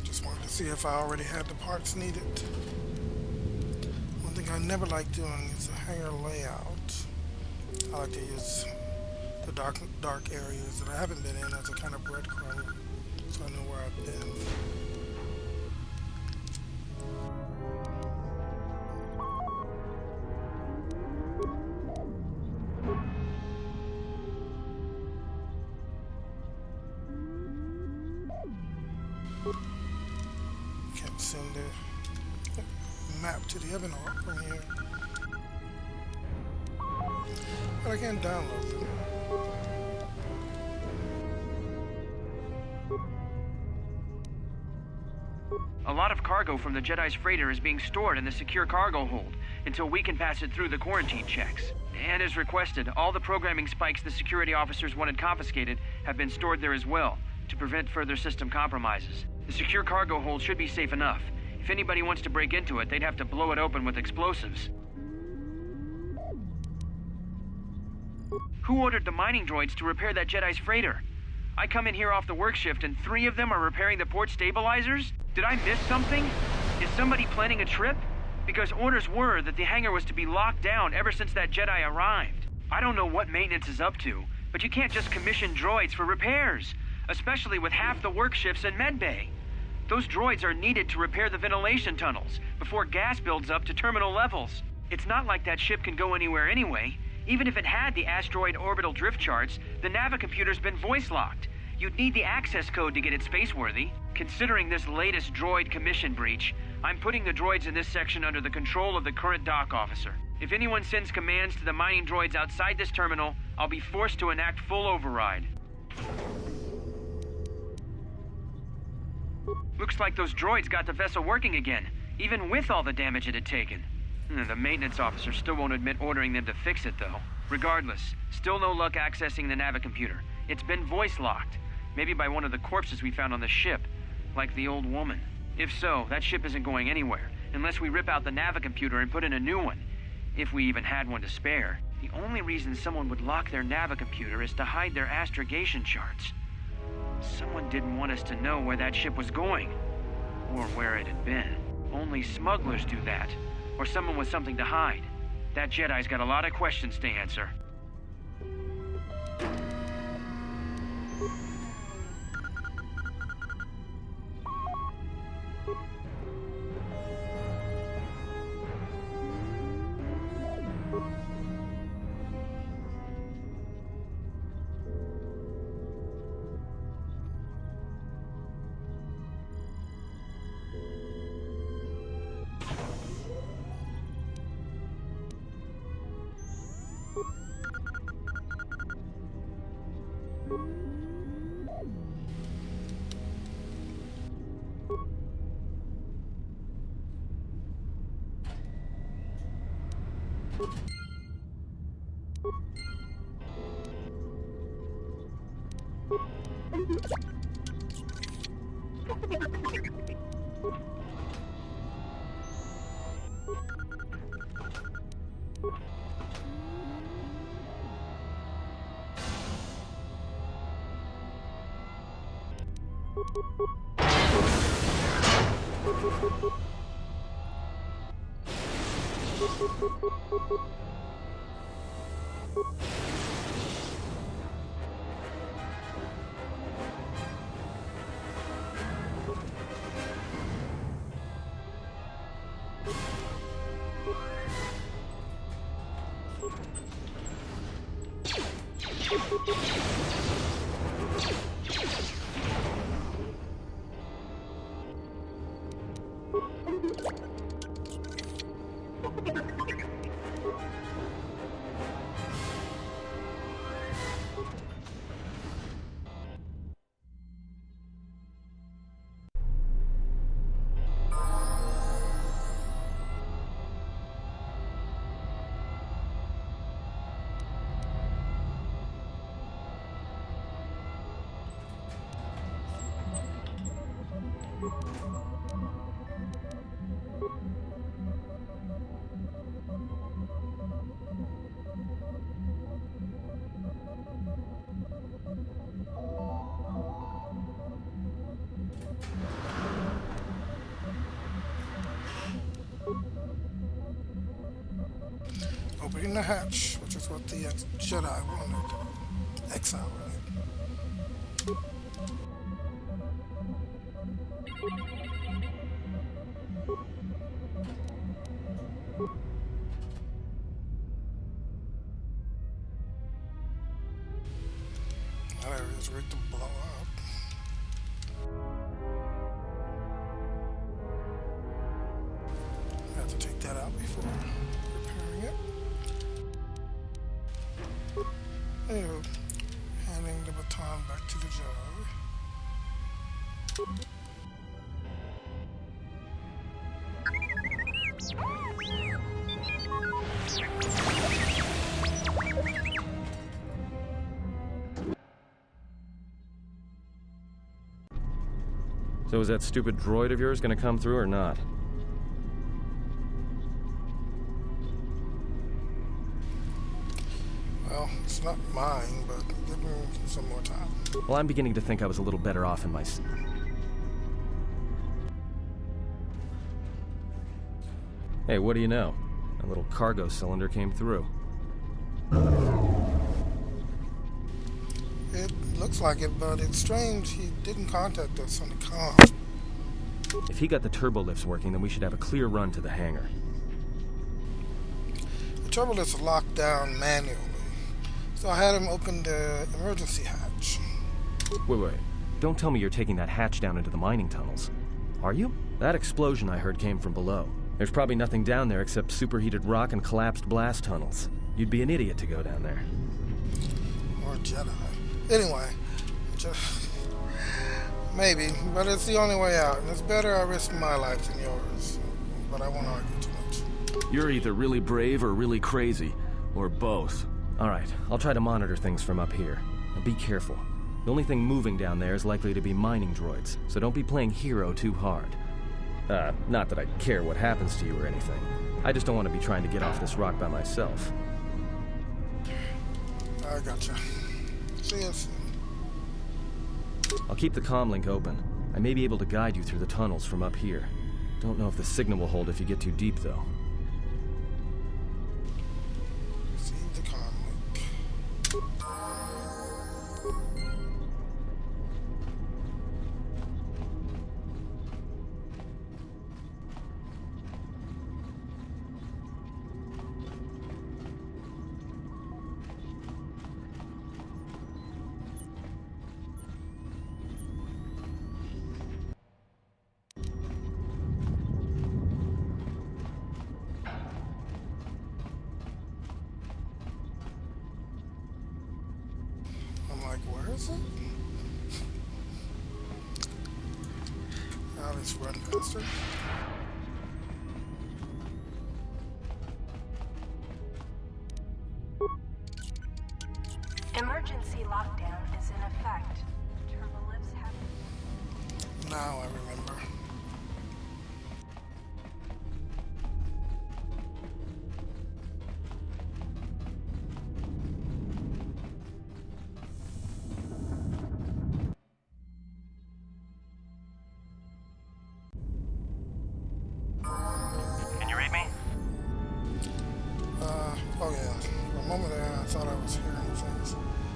Just wanted to see if I already had the parts needed. One thing I never like doing is the hangar layout. I like to use the dark areas that I haven't been in as a kind of breadcrumb, so I know where I've been. Can't send the map to the Ebon Hawk from here, but I can download them. A lot of cargo from the Jedi's freighter is being stored in the secure cargo hold until we can pass it through the quarantine checks. And as requested, all the programming spikes the security officers wanted confiscated have been stored there as well, to prevent further system compromises. The secure cargo hold should be safe enough. If anybody wants to break into it, they'd have to blow it open with explosives. Who ordered the mining droids to repair that Jedi's freighter? I come in here off the work shift and 3 of them are repairing the port stabilizers? Did I miss something? Is somebody planning a trip? Because orders were that the hangar was to be locked down ever since that Jedi arrived. I don't know what maintenance is up to, but you can't just commission droids for repairs, especially with half the work shifts in medbay. Those droids are needed to repair the ventilation tunnels before gas builds up to terminal levels. It's not like that ship can go anywhere anyway. Even if it had the asteroid orbital drift charts, the navicomputer's been voice-locked. You'd need the access code to get it spaceworthy. Considering this latest droid commission breach, I'm putting the droids in this section under the control of the current dock officer. If anyone sends commands to the mining droids outside this terminal, I'll be forced to enact full override. Looks like those droids got the vessel working again, even with all the damage it had taken. The maintenance officer still won't admit ordering them to fix it, though. Regardless, still no luck accessing the navicomputer. It's been voice-locked, maybe by one of the corpses we found on the ship, like the old woman. If so, that ship isn't going anywhere, unless we rip out the navicomputer and put in a new one, if we even had one to spare. The only reason someone would lock their navicomputer is to hide their astrogation charts. Someone didn't want us to know where that ship was going, or where it had been. Only smugglers do that, or someone with something to hide. That Jedi's got a lot of questions to answer. Opening the hatch, which is what the Jedi wanted. Exile, really. That area is rigged to blow up. I have to take that out before repairing it. Anyway, handing the baton back to the Jedi. So is that stupid droid of yours gonna come through or not? Well, it's not mine, but give me some more time. Well, I'm beginning to think I was a little better off in my... Hey, what do you know? A little cargo cylinder came through. It looks like it, but it's strange he didn't contact us on the comm. If he got the turbo lifts working, then we should have a clear run to the hangar. The turbo lifts are locked down manually, so I had him open the emergency hatch. Wait. Don't tell me you're taking that hatch down into the mining tunnels. Are you? That explosion I heard came from below. There's probably nothing down there except superheated rock and collapsed blast tunnels. You'd be an idiot to go down there. Or Jedi. Anyway, maybe, but it's the only way out, and it's better I risk my life than yours. But I won't argue too much. You're either really brave or really crazy, or both. Alright, I'll try to monitor things from up here. Now be careful. The only thing moving down there is likely to be mining droids, so don't be playing hero too hard. Not that I care what happens to you or anything. I just don't want to be trying to get off this rock by myself. I gotcha. See you soon. I'll keep the comm link open. I may be able to guide you through the tunnels from up here. Don't know if the signal will hold if you get too deep, though. See the comm link. Where is it? Now let's run faster. lockdown is in effect. Turbolifts have... Now I remember. Can you read me? Oh yeah. For a moment there, I thought I was hearing things.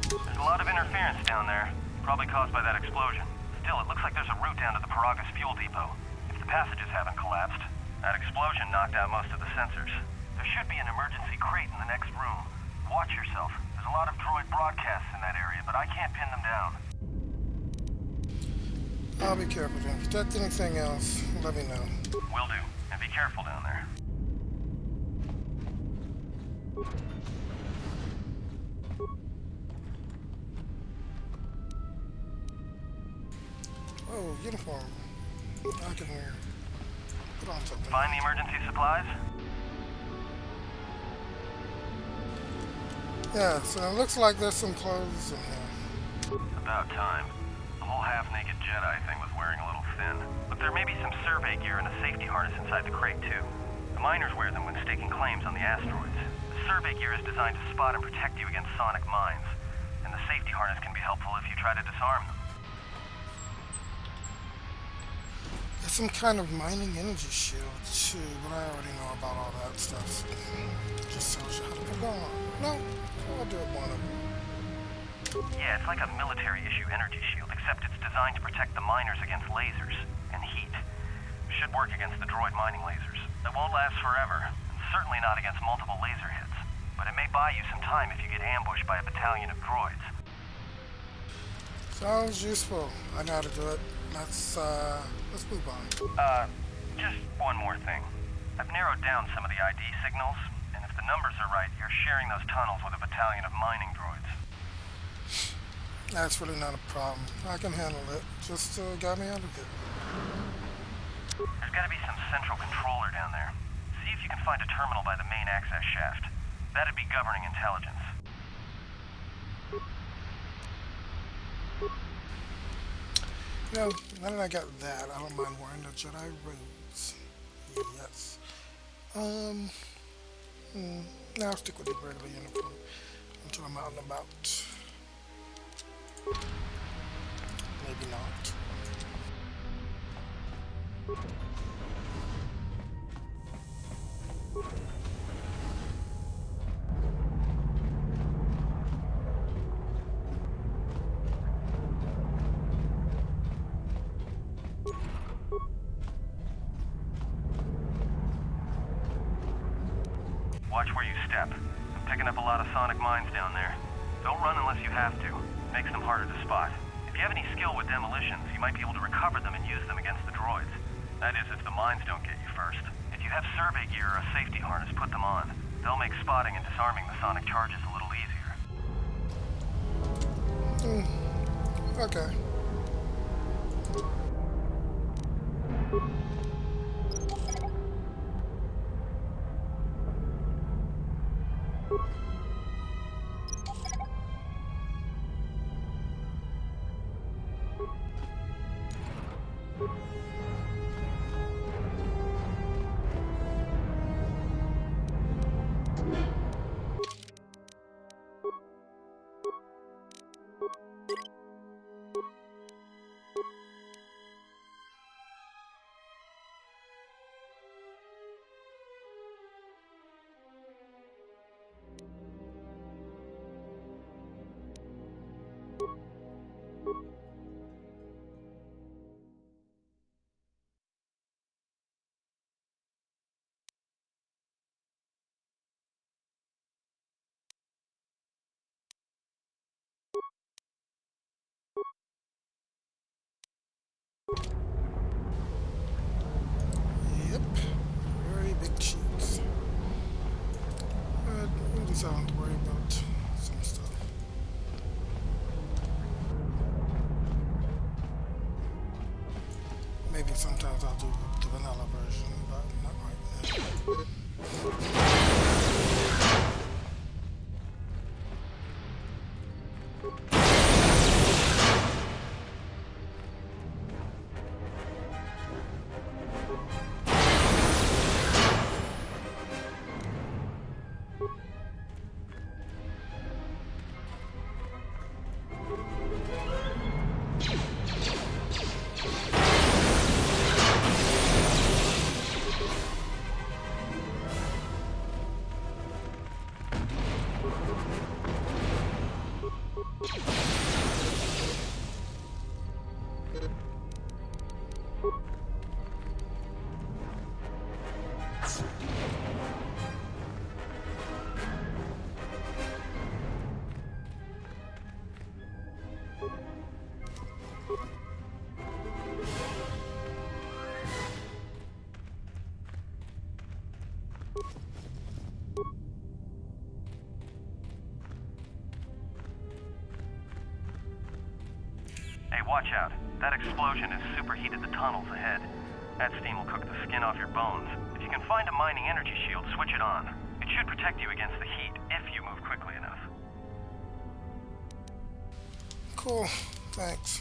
There's a lot of interference down there, probably caused by that explosion. Still, it looks like there's a route down to the Paragas fuel depot. If the passages haven't collapsed, that explosion knocked out most of the sensors. There should be an emergency crate in the next room. Watch yourself. There's a lot of droid broadcasts in that area, but I can't pin them down. I'll be careful, then. If you detect anything else, let me know. Will do. And be careful down there. Oh, uniform. I can put on something. Find the emergency supplies? Yeah, so it looks like there's some clothes in here. About time. The whole half-naked Jedi thing was wearing a little thin. But there may be some survey gear and a safety harness inside the crate, too. The miners wear them when staking claims on the asteroids. The survey gear is designed to spot and protect you against sonic mines. And the safety harness can be helpful if you try to disarm them. There's some kind of mining energy shield, too, but I already know about all that stuff. Just tells you how to put it on. No, I'll do it one of them. Yeah, it's like a military-issue energy shield, except it's designed to protect the miners against lasers and heat. Should work against the droid mining lasers. It won't last forever, and certainly not against multiple laser hits. But it may buy you some time if you get ambushed by a battalion of droids. Sounds useful. I know how to do it. Let's move on. Just one more thing. I've narrowed down some of the ID signals, and if the numbers are right, you're sharing those tunnels with a battalion of mining droids. That's really not a problem. I can handle it. Just got me out of here. There's gotta be some central controller down there. See if you can find a terminal by the main access shaft. That'd be governing intelligence. You know, now that I got that, I don't mind wearing the Jedi robes. Yes. Now I'll stick with the regular uniform until I'm out and about. Maybe not. Watch where you step. I'm picking up a lot of sonic mines down there. Don't run unless you have to. It makes them harder to spot. If you have any skill with demolitions, you might be able to recover them and use them against the droids. That is, if the mines don't get you first. If you have survey gear or a safety harness, put them on. They'll make spotting and disarming the sonic charges a little easier. Okay. Yep. Very big sheets. At least I don't have to worry about some stuff. Maybe sometimes I'll do the vanilla version, but not right now. Hey, watch out. That explosion has superheated the tunnels ahead. That steam will cook the skin off your bones. If you can find a mining energy shield, switch it on. It should protect you against the heat if you move quickly enough. Cool. Thanks.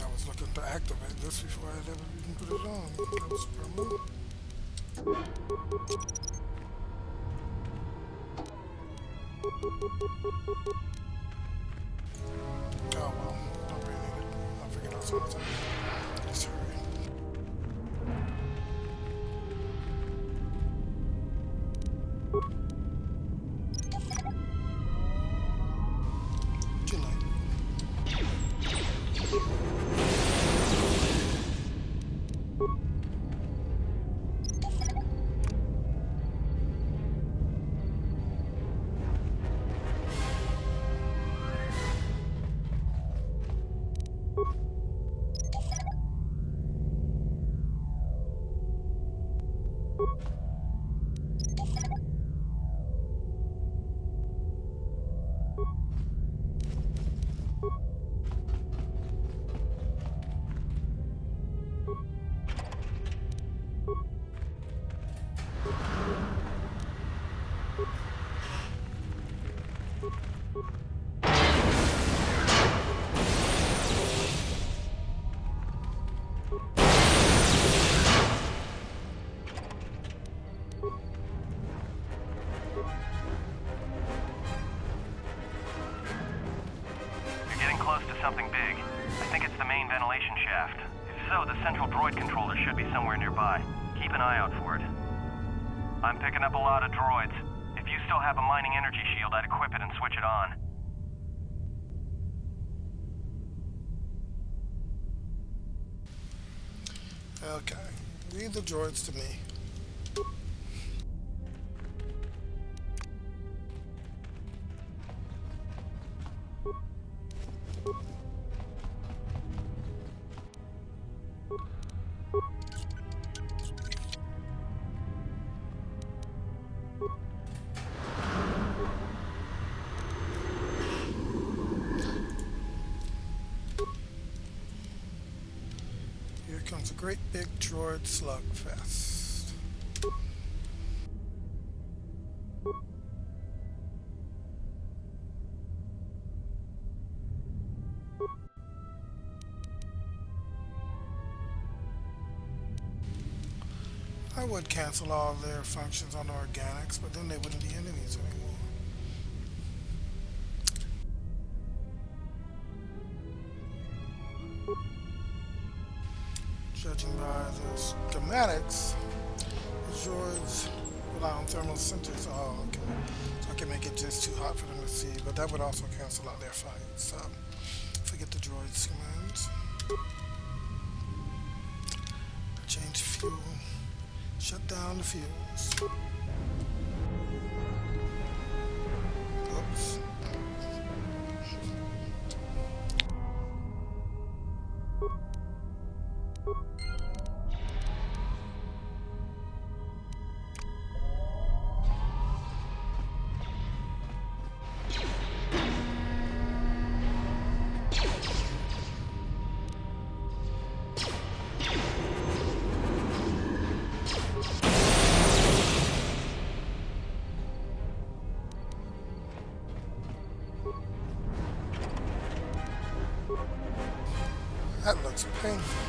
I was looking to activate this before I ever even put it on. That was a problem. Oh well, don't really need it. I'll figure it out sometime. Just hurry. Too late. Something big. I think it's the main ventilation shaft. If so, the central droid controller should be somewhere nearby. Keep an eye out for it. I'm picking up a lot of droids. If you still have a mining energy shield, I'd equip it and switch it on. Okay. Leave the droids to me. Here comes a great big droid slugfest. I would cancel all their functions on organics, but then they wouldn't be enemies anymore. Judging by the schematics, the droids rely on thermal centers. Oh, okay. So I can make it just too hot for them to see, but that would also cancel out their fight. So forget the droids commands. Change fuel. Shut down the fuels. Oops. That looks painful.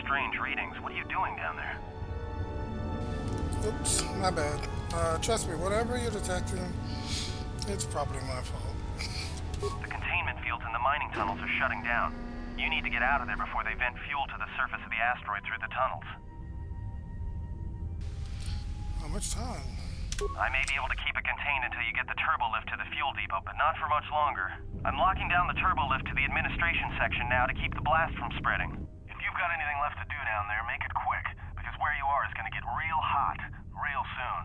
Strange readings. What are you doing down there? Oops, my bad. Trust me, whatever you're detecting, it's probably my fault. The containment fields in the mining tunnels are shutting down. You need to get out of there before they vent fuel to the surface of the asteroid through the tunnels. How much time? I may be able to keep it contained until you get the turbo lift to the fuel depot, but not for much longer. I'm locking down the turbo lift to the administration section now to keep the blast from spreading. If you've got anything left to do down there, make it quick, because where you are is going to get real hot real soon.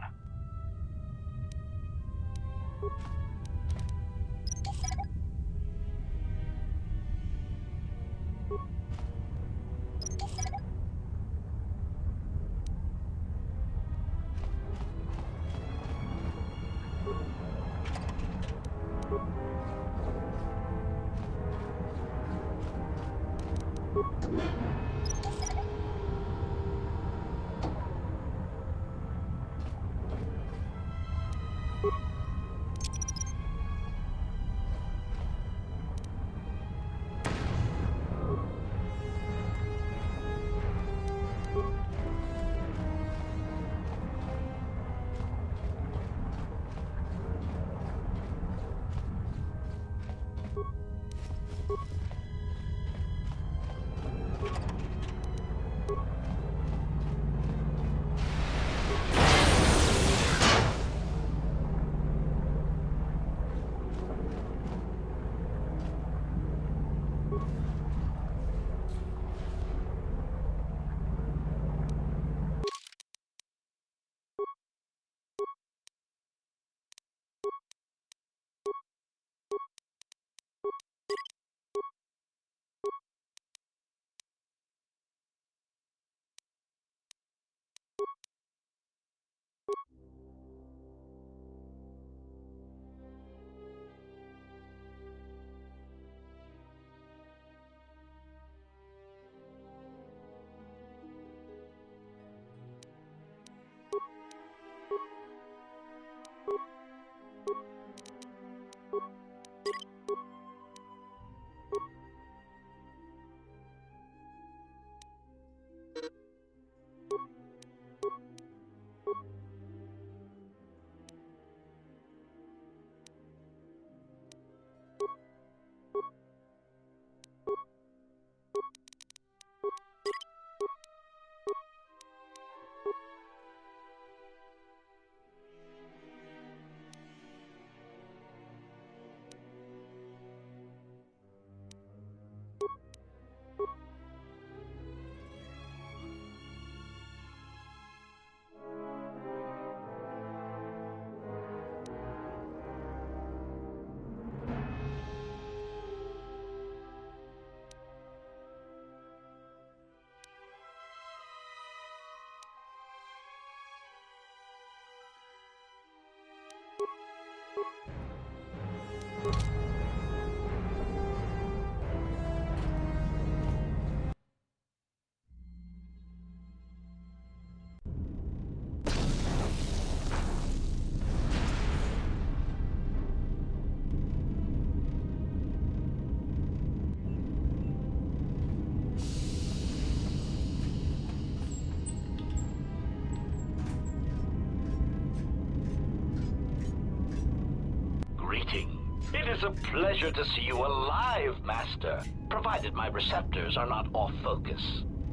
is a pleasure to see you alive, Master, provided my receptors are not off focus.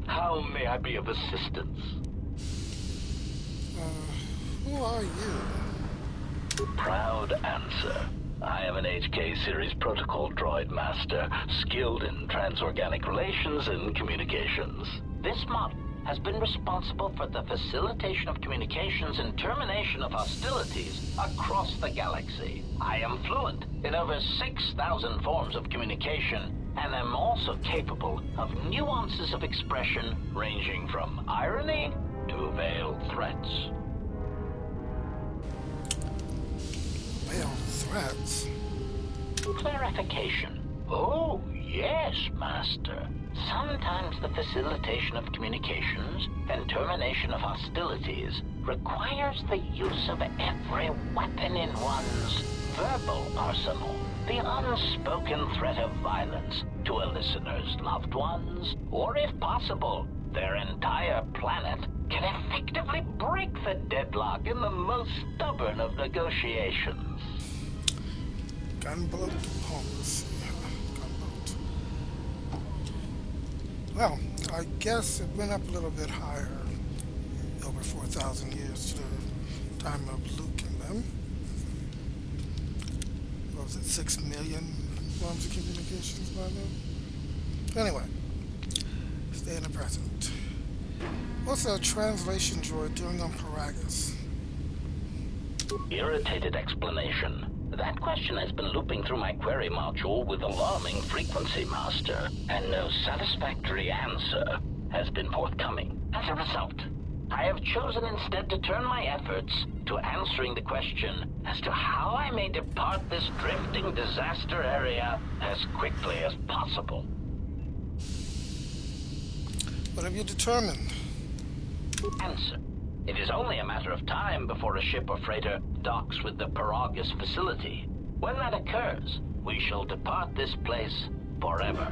How may I be of assistance? Who are you? Proud answer. I am an HK Series Protocol Droid Master, skilled in transorganic relations and communications. This model has been responsible for the facilitation of communications and termination of hostilities across the galaxy. I am fluent in over 6,000 forms of communication, and am also capable of nuances of expression ranging from irony to veiled threats. Veiled threats? Clarification. Oh, yes, Master. Sometimes the facilitation of communications and termination of hostilities requires the use of every weapon in one's verbal arsenal. The unspoken threat of violence to a listener's loved ones, or if possible, their entire planet, can effectively break the deadlock in the most stubborn of negotiations. Gunboat diplomacy. Gunboat. Well, I guess it went up a little bit higher. Over 4,000 years to the time of Luke and them. What was it, 6 million forms of communications by then? Anyway, stay in the present. What's a translation droid doing on Paragus? Irritated explanation. That question has been looping through my query module with alarming frequency, Master, and no satisfactory answer has been forthcoming. As a result, I have chosen instead to turn my efforts to answering the question as to how I may depart this drifting disaster area as quickly as possible. What have you determined? Answer. It is only a matter of time before a ship or freighter docks with the Paragus facility. When that occurs, we shall depart this place forever.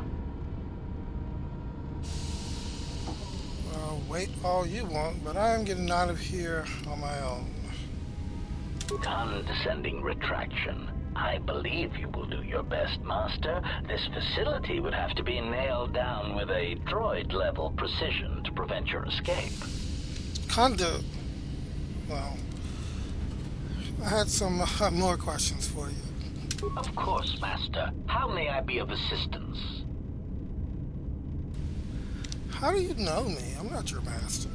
Well, wait all you want, but I am getting out of here on my own. Condescending retraction. I believe you will do your best, Master. This facility would have to be nailed down with a droid-level precision to prevent your escape. Well, I had some more questions for you. Of course, Master. How may I be of assistance? How do you know me? I'm not your master.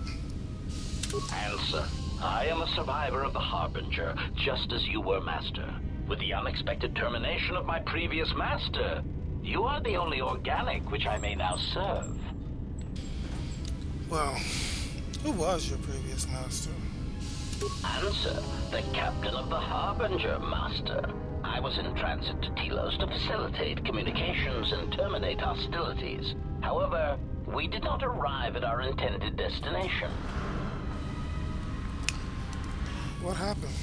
Answer. I am a survivor of the Harbinger, just as you were, Master. With the unexpected termination of my previous master, you are the only organic which I may now serve. Well, who was your previous master? Answer. The captain of the Harbinger, Master. I was in transit to Telos to facilitate communications and terminate hostilities. However, we did not arrive at our intended destination. What happened?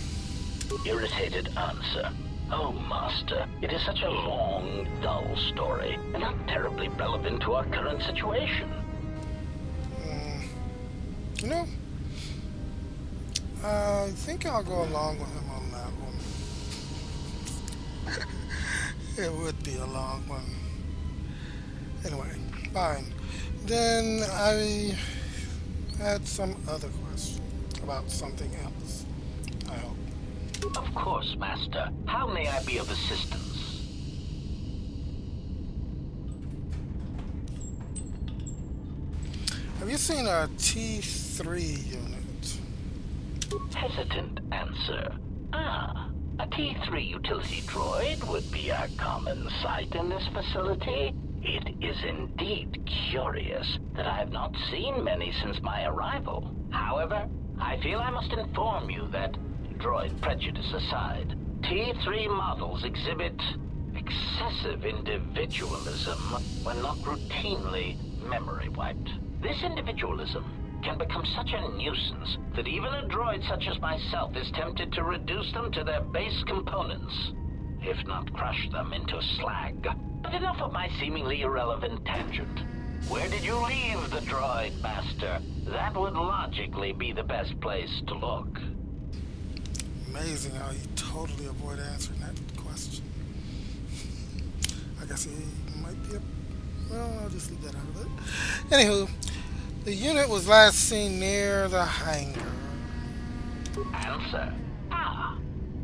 Irritated answer. Oh, Master, it is such a long, dull story, and not terribly relevant to our current situation. You know, I think I'll go along with him on that one. It would be a long one. Anyway, fine. Then I had some other question about something else, I hope. Of course, Master. How may I be of assistance? Have you seen a T3 unit? Hesitant answer. A T3 utility droid would be a common sight in this facility. It is indeed curious that I have not seen many since my arrival. However, I feel I must inform you that, droid prejudice aside, T3 models exhibit excessive individualism when not routinely memory wiped. This individualism can become such a nuisance that even a droid such as myself is tempted to reduce them to their base components, if not crush them into slag. But enough of my seemingly irrelevant tangent. Where did you leave the droid, Master? That would logically be the best place to look. Amazing how you totally avoid answering that question. guess he might be a... Well, I'll just leave that out of it. Anywho, the unit was last seen near the hangar. Answer. Ah.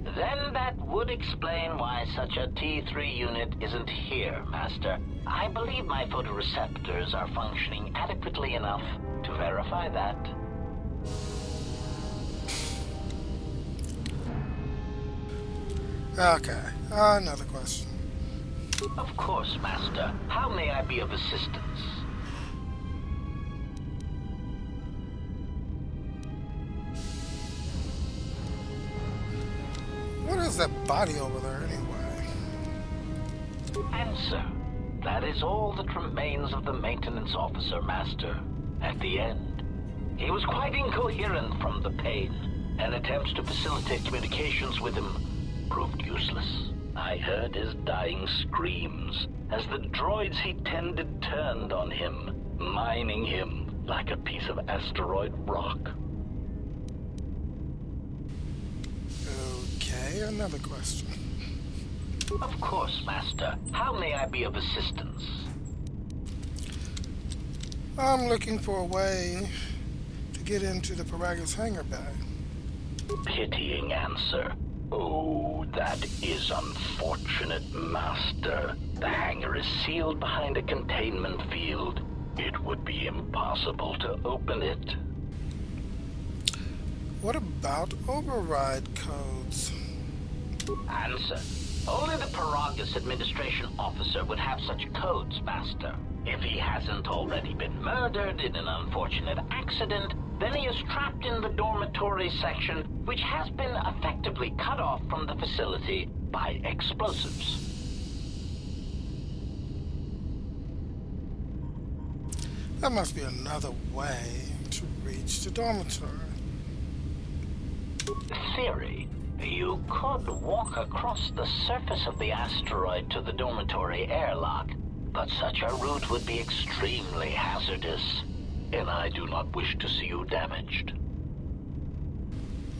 Then that would explain why such a T3 unit isn't here, Master. I believe my photoreceptors are functioning adequately enough to verify that. Okay, another question. Of course, Master. How may I be of assistance? What is that body over there anyway? Answer. That is all that remains of the maintenance officer, Master. At the end, he was quite incoherent from the pain, and attempts to facilitate communications with him proved useless. I heard his dying screams as the droids he tended turned on him, mining him like a piece of asteroid rock. Okay, another question. Of course, Master. How may I be of assistance? I'm looking for a way to get into the Paragus hangar bay. Pitying answer. Oh, that is unfortunate, Master. The hangar is sealed behind a containment field. It would be impossible to open it. What about override codes? Answer. Only the Paragus administration officer would have such codes, Master. If he hasn't already been murdered in an unfortunate accident, then he is trapped in the dormitory section, which has been effectively cut off from the facility by explosives. There must be another way to reach the dormitory. Theory. You could walk across the surface of the asteroid to the dormitory airlock, but such a route would be extremely hazardous, and I do not wish to see you damaged.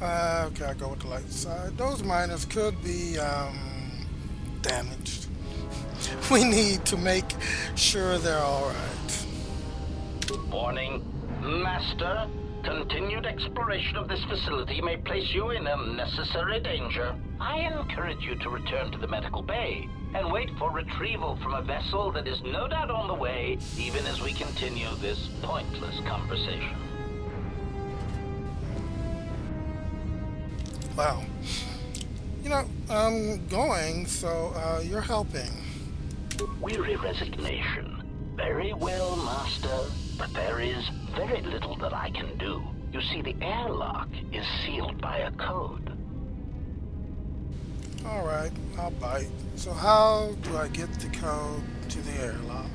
Okay, I'll go with the light side. Those miners could be, damaged. We need to make sure they're alright. Warning, Master. Continued exploration of this facility may place you in unnecessary danger. I encourage you to return to the medical bay and wait for retrieval from a vessel that is no doubt on the way, even as we continue this pointless conversation. Wow. You know, I'm going, so, you're helping. Weary resignation. Very well, Master, but there is very little that I can do. You see, the airlock is sealed by a code. Alright, I'll bite. So how do I get the code to the airlock?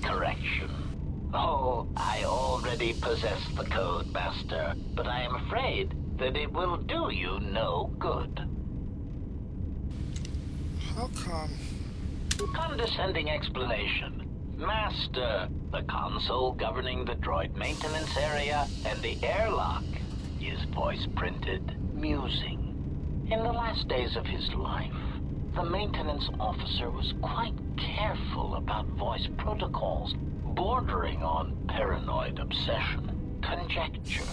Correction. Oh, I already possess the code, Master, but I am afraid that it will do you no good. How come? Condescending explanation. Master, the console governing the droid maintenance area and the airlock is voice-printed musing. In the last days of his life, the maintenance officer was quite careful about voice protocols, bordering on paranoid obsession. Conjecture.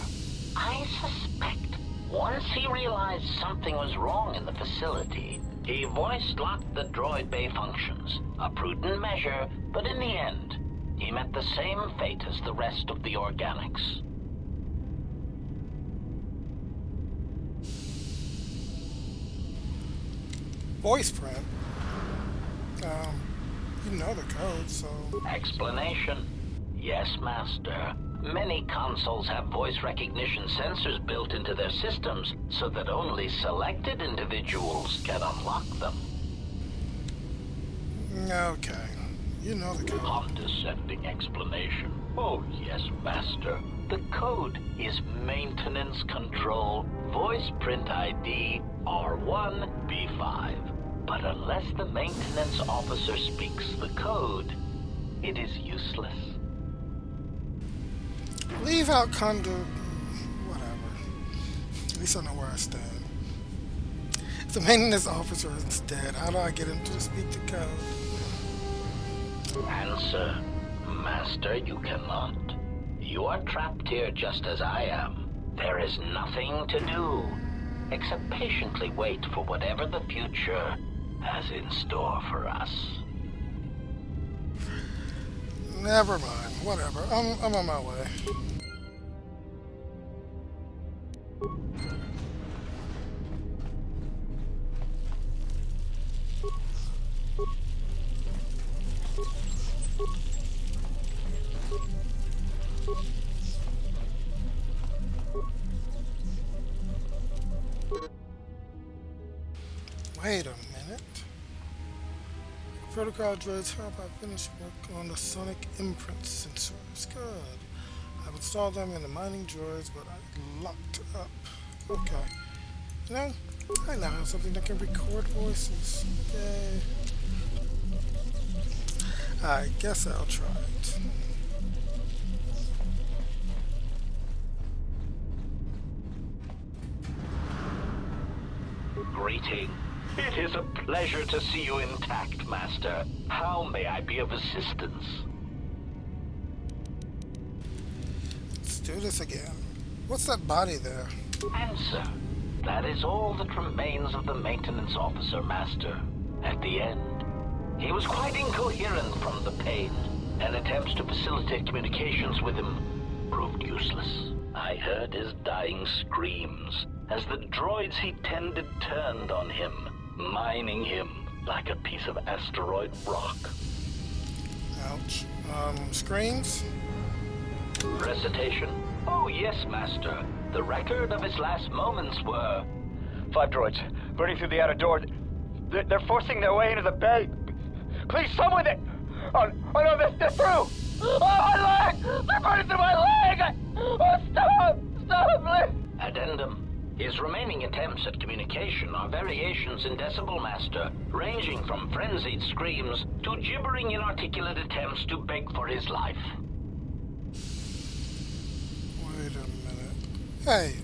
I suspect once he realized something was wrong in the facility, he voice-locked the droid bay functions. A prudent measure, but in the end, he met the same fate as the rest of the organics. Voice print? You know the code, so... Explanation. Yes, Master. Many consoles have voice recognition sensors built into their systems so that only selected individuals can unlock them. Okay. You know the code. Condescending explanation. Oh, yes, Master. The code is Maintenance Control Voice Print ID R1B5. But unless the maintenance officer speaks the code, it is useless. Leave out whatever. At least I know where I stand. The maintenance officer is dead. How do I get him to speak the code? Answer. Master, you cannot. You are trapped here just as I am. There is nothing to do, except patiently wait for whatever the future has in store for us. Never mind. Whatever. I'm on my way. Wait a minute. Protocol droids help I finish work on the sonic imprint sensors. Good. I've installed them in the mining droids, but I locked up. Okay. You know, I now have something that can record voices. Yay. I guess I'll try it. Greeting. It is a pleasure to see you intact, Master. How may I be of assistance? Let's do this again. What's that body there? Answer. That is all that remains of the maintenance officer, Master. At the end, he was quite incoherent from the pain, and attempts to facilitate communications with him proved useless. I heard his dying screams as the droids he tended turned on him, mining him like a piece of asteroid rock. Ouch. Screams? Recitation? Oh, yes, Master. The record of his last moments were... 5 droids, burning through the outer door. They're forcing their way into the bay. Please, someone that... Oh no, they're through! Oh, my leg! They're burning through my leg! Oh, stop! Stop, please! Addendum. His remaining attempts at communication are variations in decibel, Master, ranging from frenzied screams to gibbering inarticulate attempts to beg for his life. Wait a minute. Hey,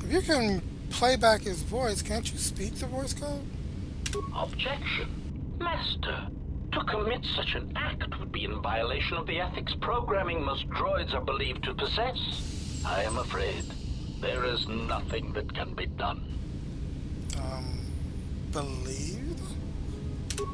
if you can play back his voice, can't you speak the voice code? Objection. Master, to commit such an act would be in violation of the ethics programming most droids are believed to possess. I am afraid there is nothing that can be done. Believe?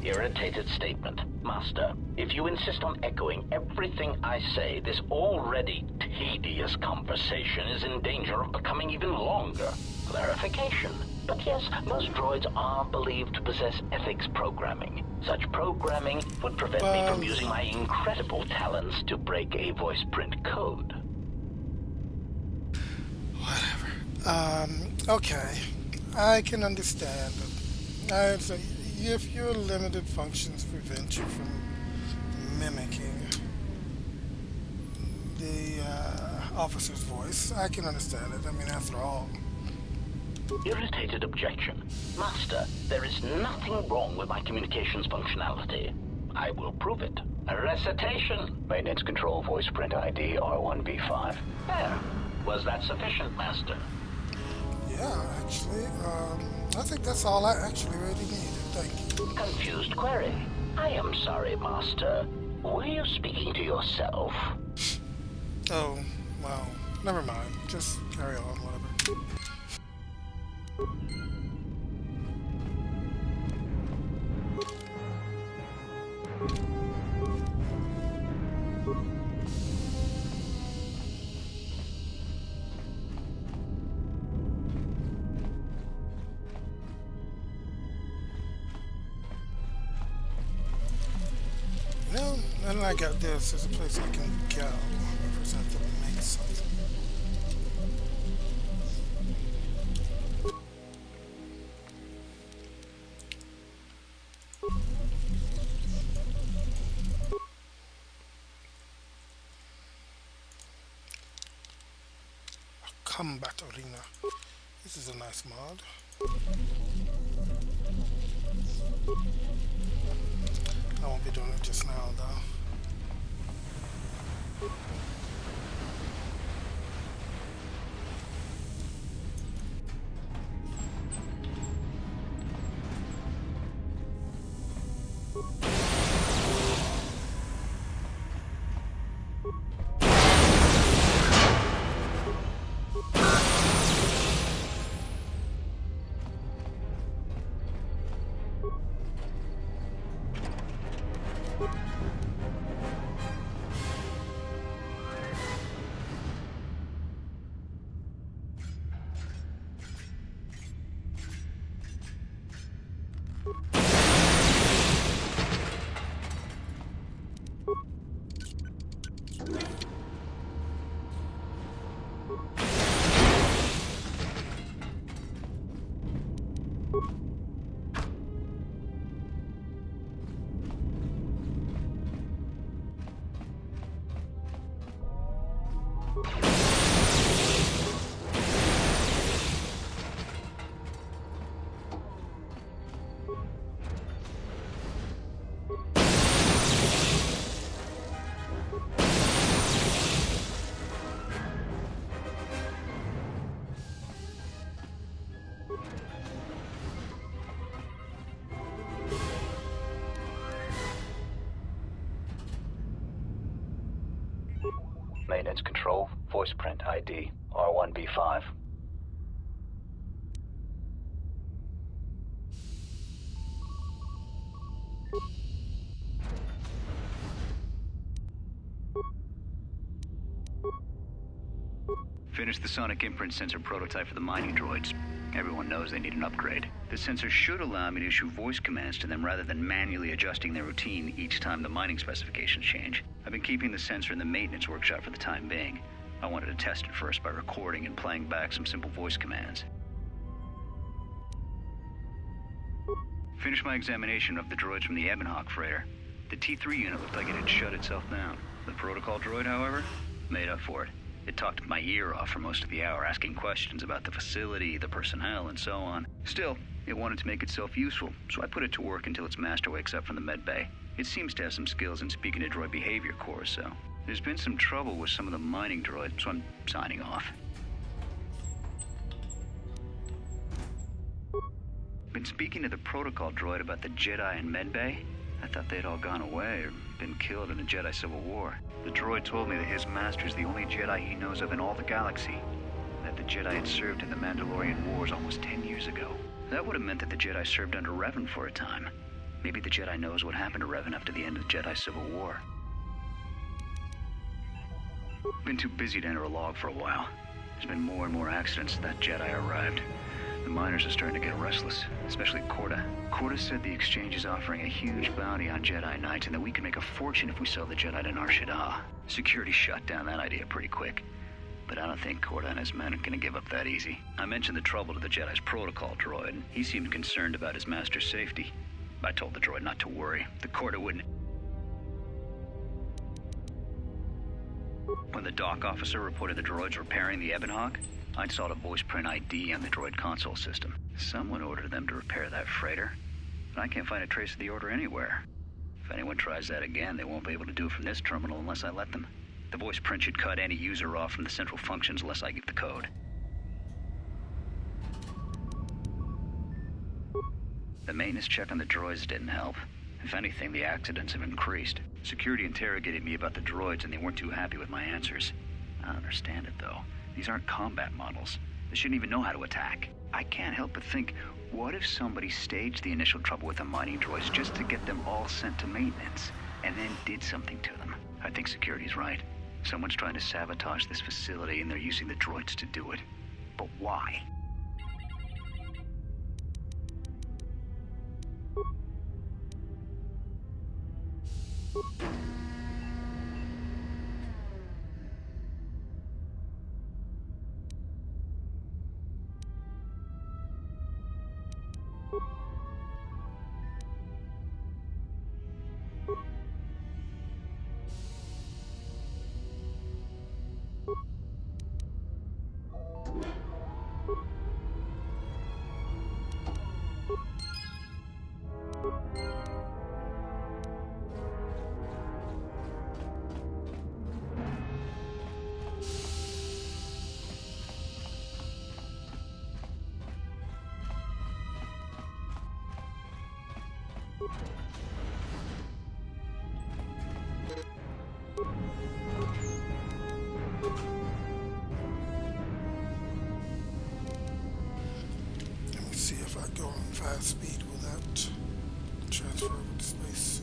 Irritated statement. Master, if you insist on echoing everything I say, this already tedious conversation is in danger of becoming even longer. Clarification. But yes, most droids are believed to possess ethics programming. Such programming would prevent me from using my incredible talents to break a voice print code. Whatever. Okay. I can understand. I'd say if your limited functions prevent you from mimicking the officer's voice, I can understand it. I mean, after all. Irritated objection. Master, there is nothing wrong with my communications functionality. I will prove it. A recitation. Maintenance control voice print ID R1V5. There. Was that sufficient, Master? Yeah, actually, I think that's all I actually really needed. Thank you. Confused query. I am sorry, Master. Were you speaking to yourself? Oh, well, never mind. Just carry on, whatever. Well, then I got this. There's a place I can go. I first have to make something. Combat Arena. This is a nice mod. I won't be doing it just now, though. Maintenance Control, voice print ID, R1B5. Finished the sonic imprint sensor prototype for the mining droids. Everyone knows they need an upgrade. The sensor should allow me to issue voice commands to them rather than manually adjusting their routine each time the mining specifications change. I've been keeping the sensor in the maintenance workshop for the time being. I wanted to test it first by recording and playing back some simple voice commands. Finished my examination of the droids from the Ebon Hawk freighter. The T3 unit looked like it had shut itself down. The protocol droid, however, made up for it. It talked my ear off for most of the hour, asking questions about the facility, the personnel, and so on. Still, it wanted to make itself useful, so I put it to work until its master wakes up from the med bay. It seems to have some skills in speaking to droid behavior cores, so... There's been some trouble with some of the mining droids, so I'm signing off. Been speaking to the protocol droid about the Jedi in med bay. I thought they'd all gone away or been killed in the Jedi Civil War. The droid told me that his master's the only Jedi he knows of in all the galaxy, and that the Jedi had served in the Mandalorian Wars almost 10 years ago. That would have meant that the Jedi served under Revan for a time. Maybe the Jedi knows what happened to Revan after the end of the Jedi Civil War. Been too busy to enter a log for a while. There's been more and more accidents since that Jedi arrived. The miners are starting to get restless, especially Korta. Korta said the exchange is offering a huge bounty on Jedi Knights and that we can make a fortune if we sell the Jedi to Nar Shaddaa. Security shot down that idea pretty quick. But I don't think Korta and his men are gonna give up that easy. I mentioned the trouble to the Jedi's protocol droid, and he seemed concerned about his master's safety. I told the droid not to worry. The Korta wouldn't... When the dock officer reported the droids repairing the Ebon Hawk, I installed a voice print ID on the droid console system. Someone ordered them to repair that freighter, but I can't find a trace of the order anywhere. If anyone tries that again, they won't be able to do it from this terminal unless I let them. The voice print should cut any user off from the central functions unless I give the code. The maintenance check on the droids didn't help. If anything, the accidents have increased. Security interrogated me about the droids and they weren't too happy with my answers. I don't understand it, though. These aren't combat models. They shouldn't even know how to attack. I can't help but think, what if somebody staged the initial trouble with the mining droids just to get them all sent to maintenance, and then did something to them? I think security's right. Someone's trying to sabotage this facility and they're using the droids to do it. But why? Let me see if I go on fast speed without transferable spacesuit.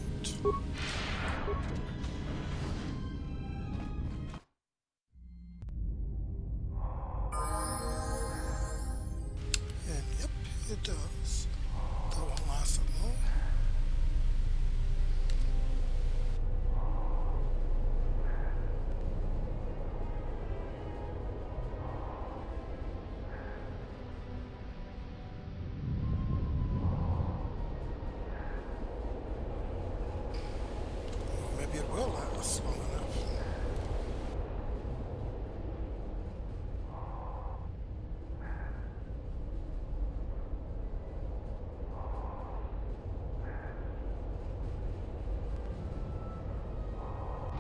And yep, it does. That won't last that long. Maybe it will last long enough.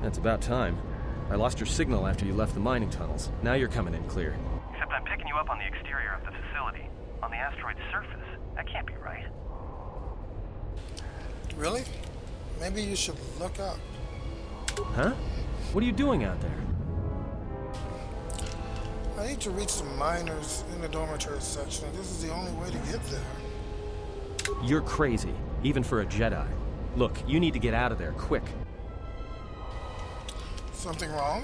That's about time. I lost your signal after you left the mining tunnels. Now you're coming in clear. Except I'm picking you up on the exterior of the facility, on the asteroid's surface. That can't be right. Really? Maybe you should look up. Huh? What are you doing out there? I need to reach the miners in the dormitory section. This is the only way to get there. You're crazy, even for a Jedi. Look, you need to get out of there, quick. Something wrong?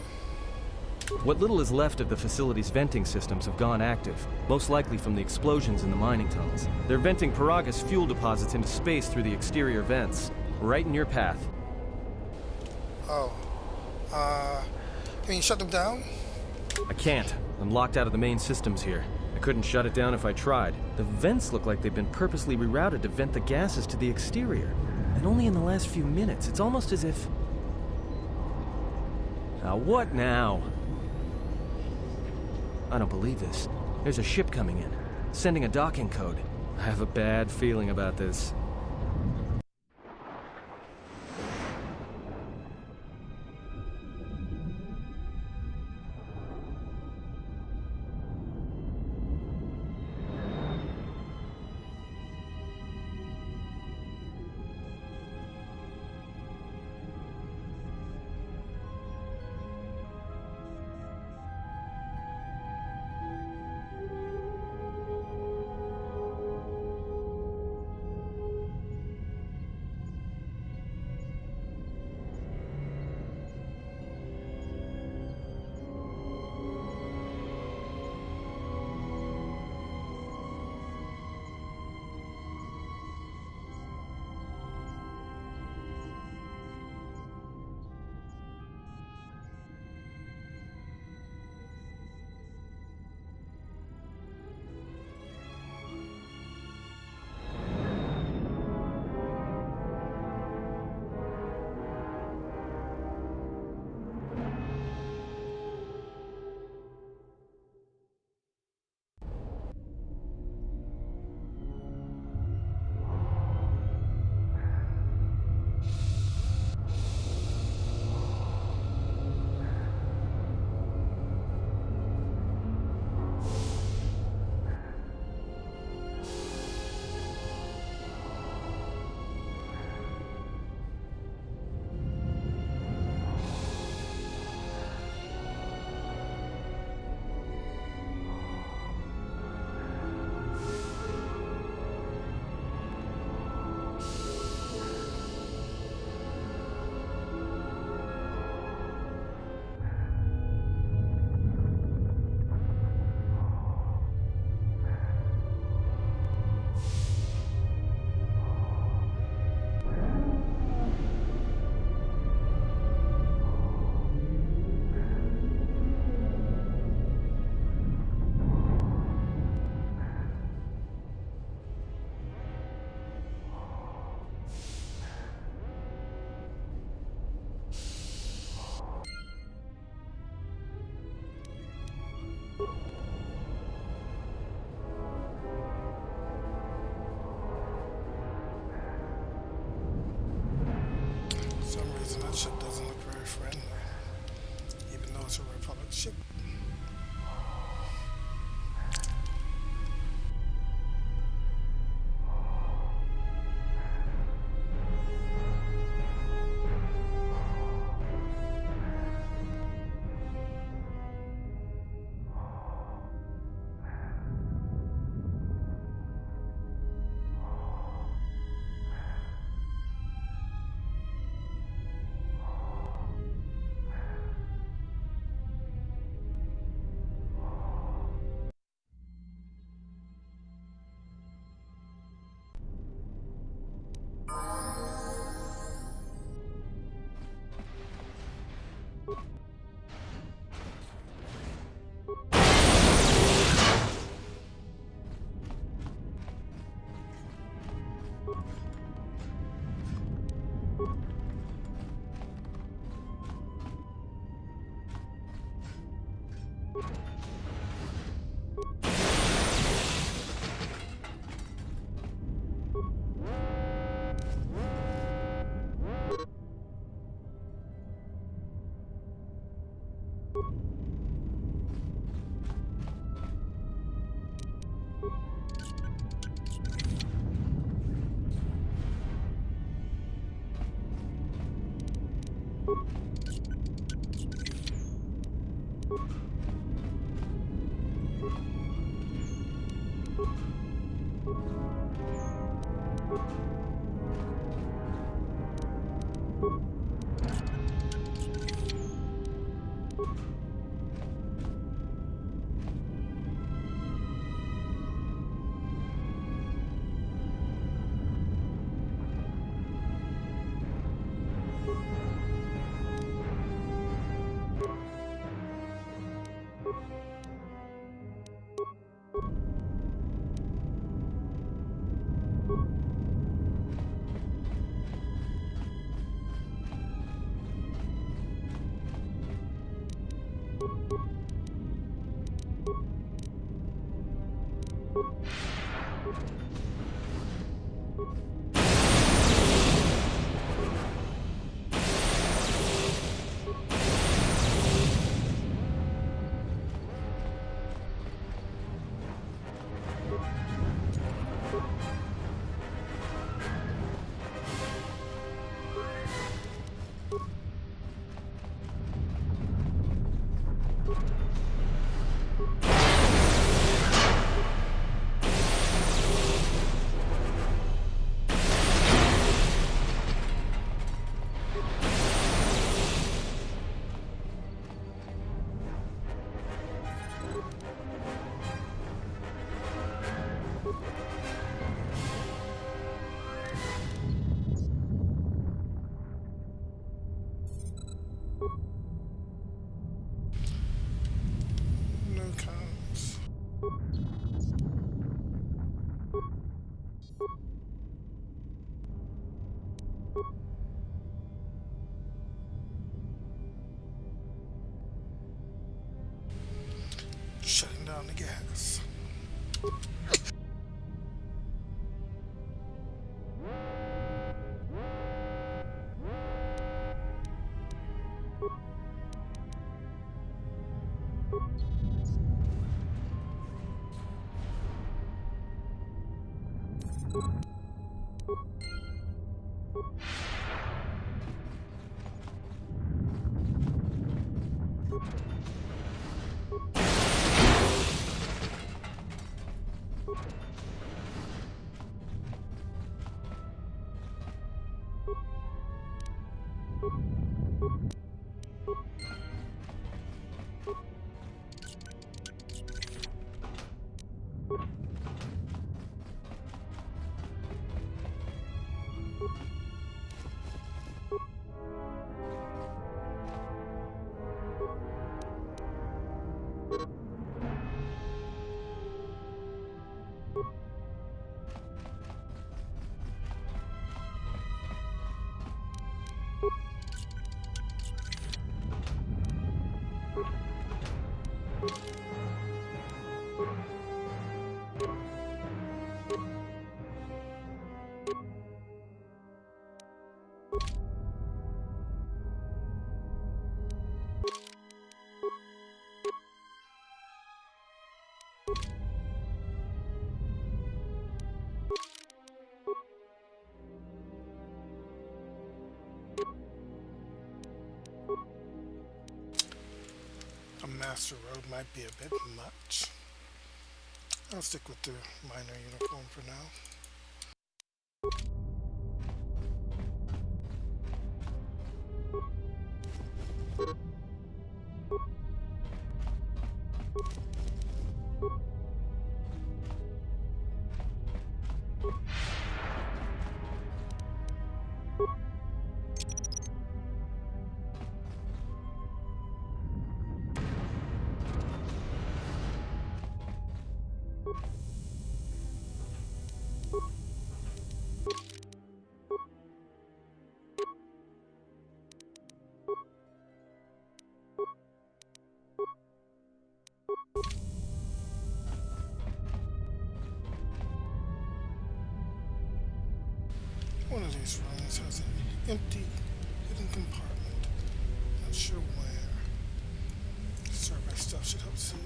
What little is left of the facility's venting systems have gone active, most likely from the explosions in the mining tunnels. They're venting Paraga's fuel deposits into space through the exterior vents, right in your path. Oh. Can you shut them down? I can't. I'm locked out of the main systems here. I couldn't shut it down if I tried. The vents look like they've been purposely rerouted to vent the gases to the exterior. And only in the last few minutes. It's almost as if... what now? I don't believe this. There's a ship coming in, sending a docking code. I have a bad feeling about this. That ship doesn't look very friendly, even though it's a Republic ship. No comments. Shutting down the gas. A master road might be a bit much. I'll stick with the minor uniform for now. One of these rooms has an empty hidden compartment. Not sure where. Survey stuff should help see it.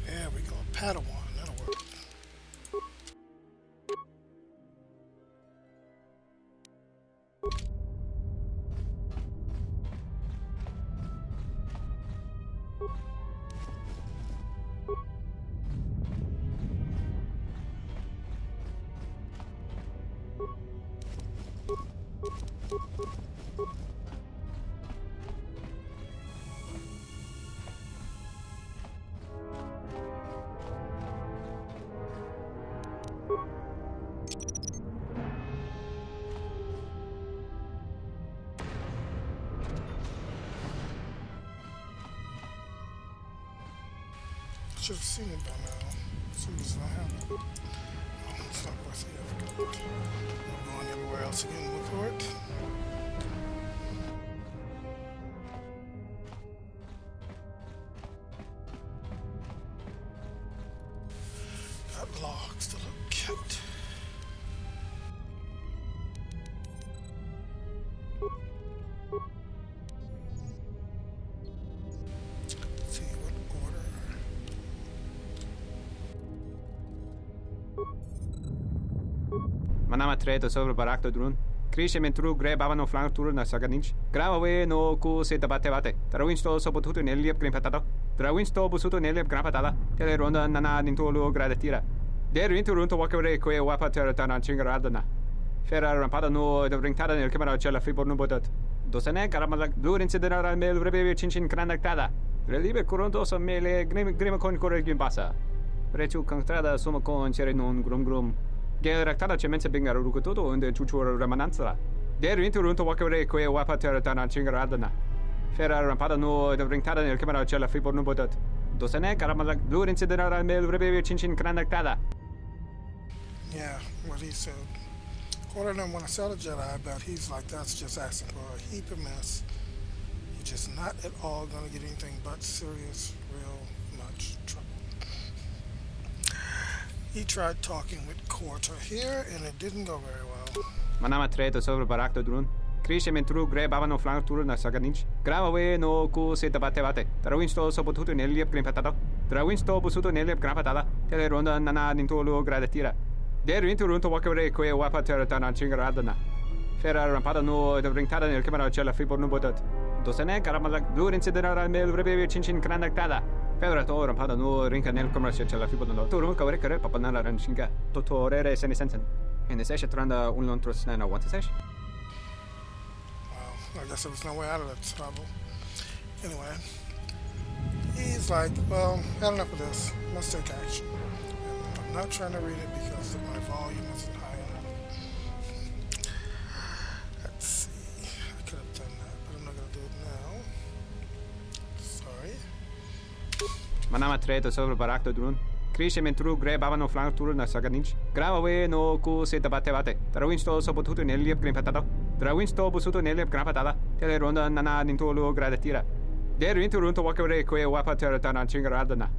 There we go. Padawan. That'll work. Should have seen it by now. As soon as I have it. Oh, it's not worth it. I'm going everywhere else again to look for it. Got logs to look at. Manama treto sobre barakto drun. Krishe mentru gre babano flank tur na saganich. Grave no ku se tabate bate. Trawinsto sopotuto neliep grimpatado. Trawinsto busuto neliep grampatada. Tele ronda nana nintolo gradatira. Der winterunto wakere que wapa terratana chingaradana. Ferra rampada no de ringtada nel camera cella fibor no bodat. Dosane caramala dur incidera mel rebe chinchin cranactada. Relibe coronto so mele grima con corregim passa. Rechu contrada somo con cere non grum. Geractada cemenza bingar rucototo und chuchur remananza. Der winterunto wakere que wapa terratana chingaradana. Ferra rampada no de ringtada nel camera cella fibor no bodat. Dosane caramala dur incidera mel rebe chinchin cranactada. Yeah, what he said. KOTOR didn't want to sell a Jedi, but he's like, that's just asking for a heap of mess. You're just not at all going to get anything but serious, real much trouble. He tried talking with KOTOR here, and it didn't go very well. Manama treto sobre barakto drun. Krishe mentru gre babano flank tur na saganich. Grave no ku se tabate bate. Trawinsto sopotuto neliep grimpatado. Trawinsto busuto neliep grampatada. Tele ronda nana nintolo gradatira. Der winterunto wakere que wapa terratana chingaradana. Ferra rampada no de ringtada nel camera cella fibor no bodat. Dosane caramala dur incidera mel rebe chinchin cranactada. Ferra to rampada no rinca nel camera cella fibor no. Turu kawre kare papanala ranchinga. Totorere senisensen. In the session tranda un lontros nana want to sesh. Well, I guess there was no way out of that trouble. Anyway, he's like, well, had enough of this. Let's take action. I'm not trying to read it because my volume isn't high enough. Let's see. I could have done that, but I'm not going to do it now. Sorry. Manama treto sobre barakto drun. Krishe mentru gre babano flank tur na saganich. Grave no ku se tabate bate. Trawinsto sopotuto neliep grimpatado. Trawinsto busuto neliep grampatada. Tele ronda nana nintolo gradatira. Der winterunto wakere que wapa terratana chingaradana.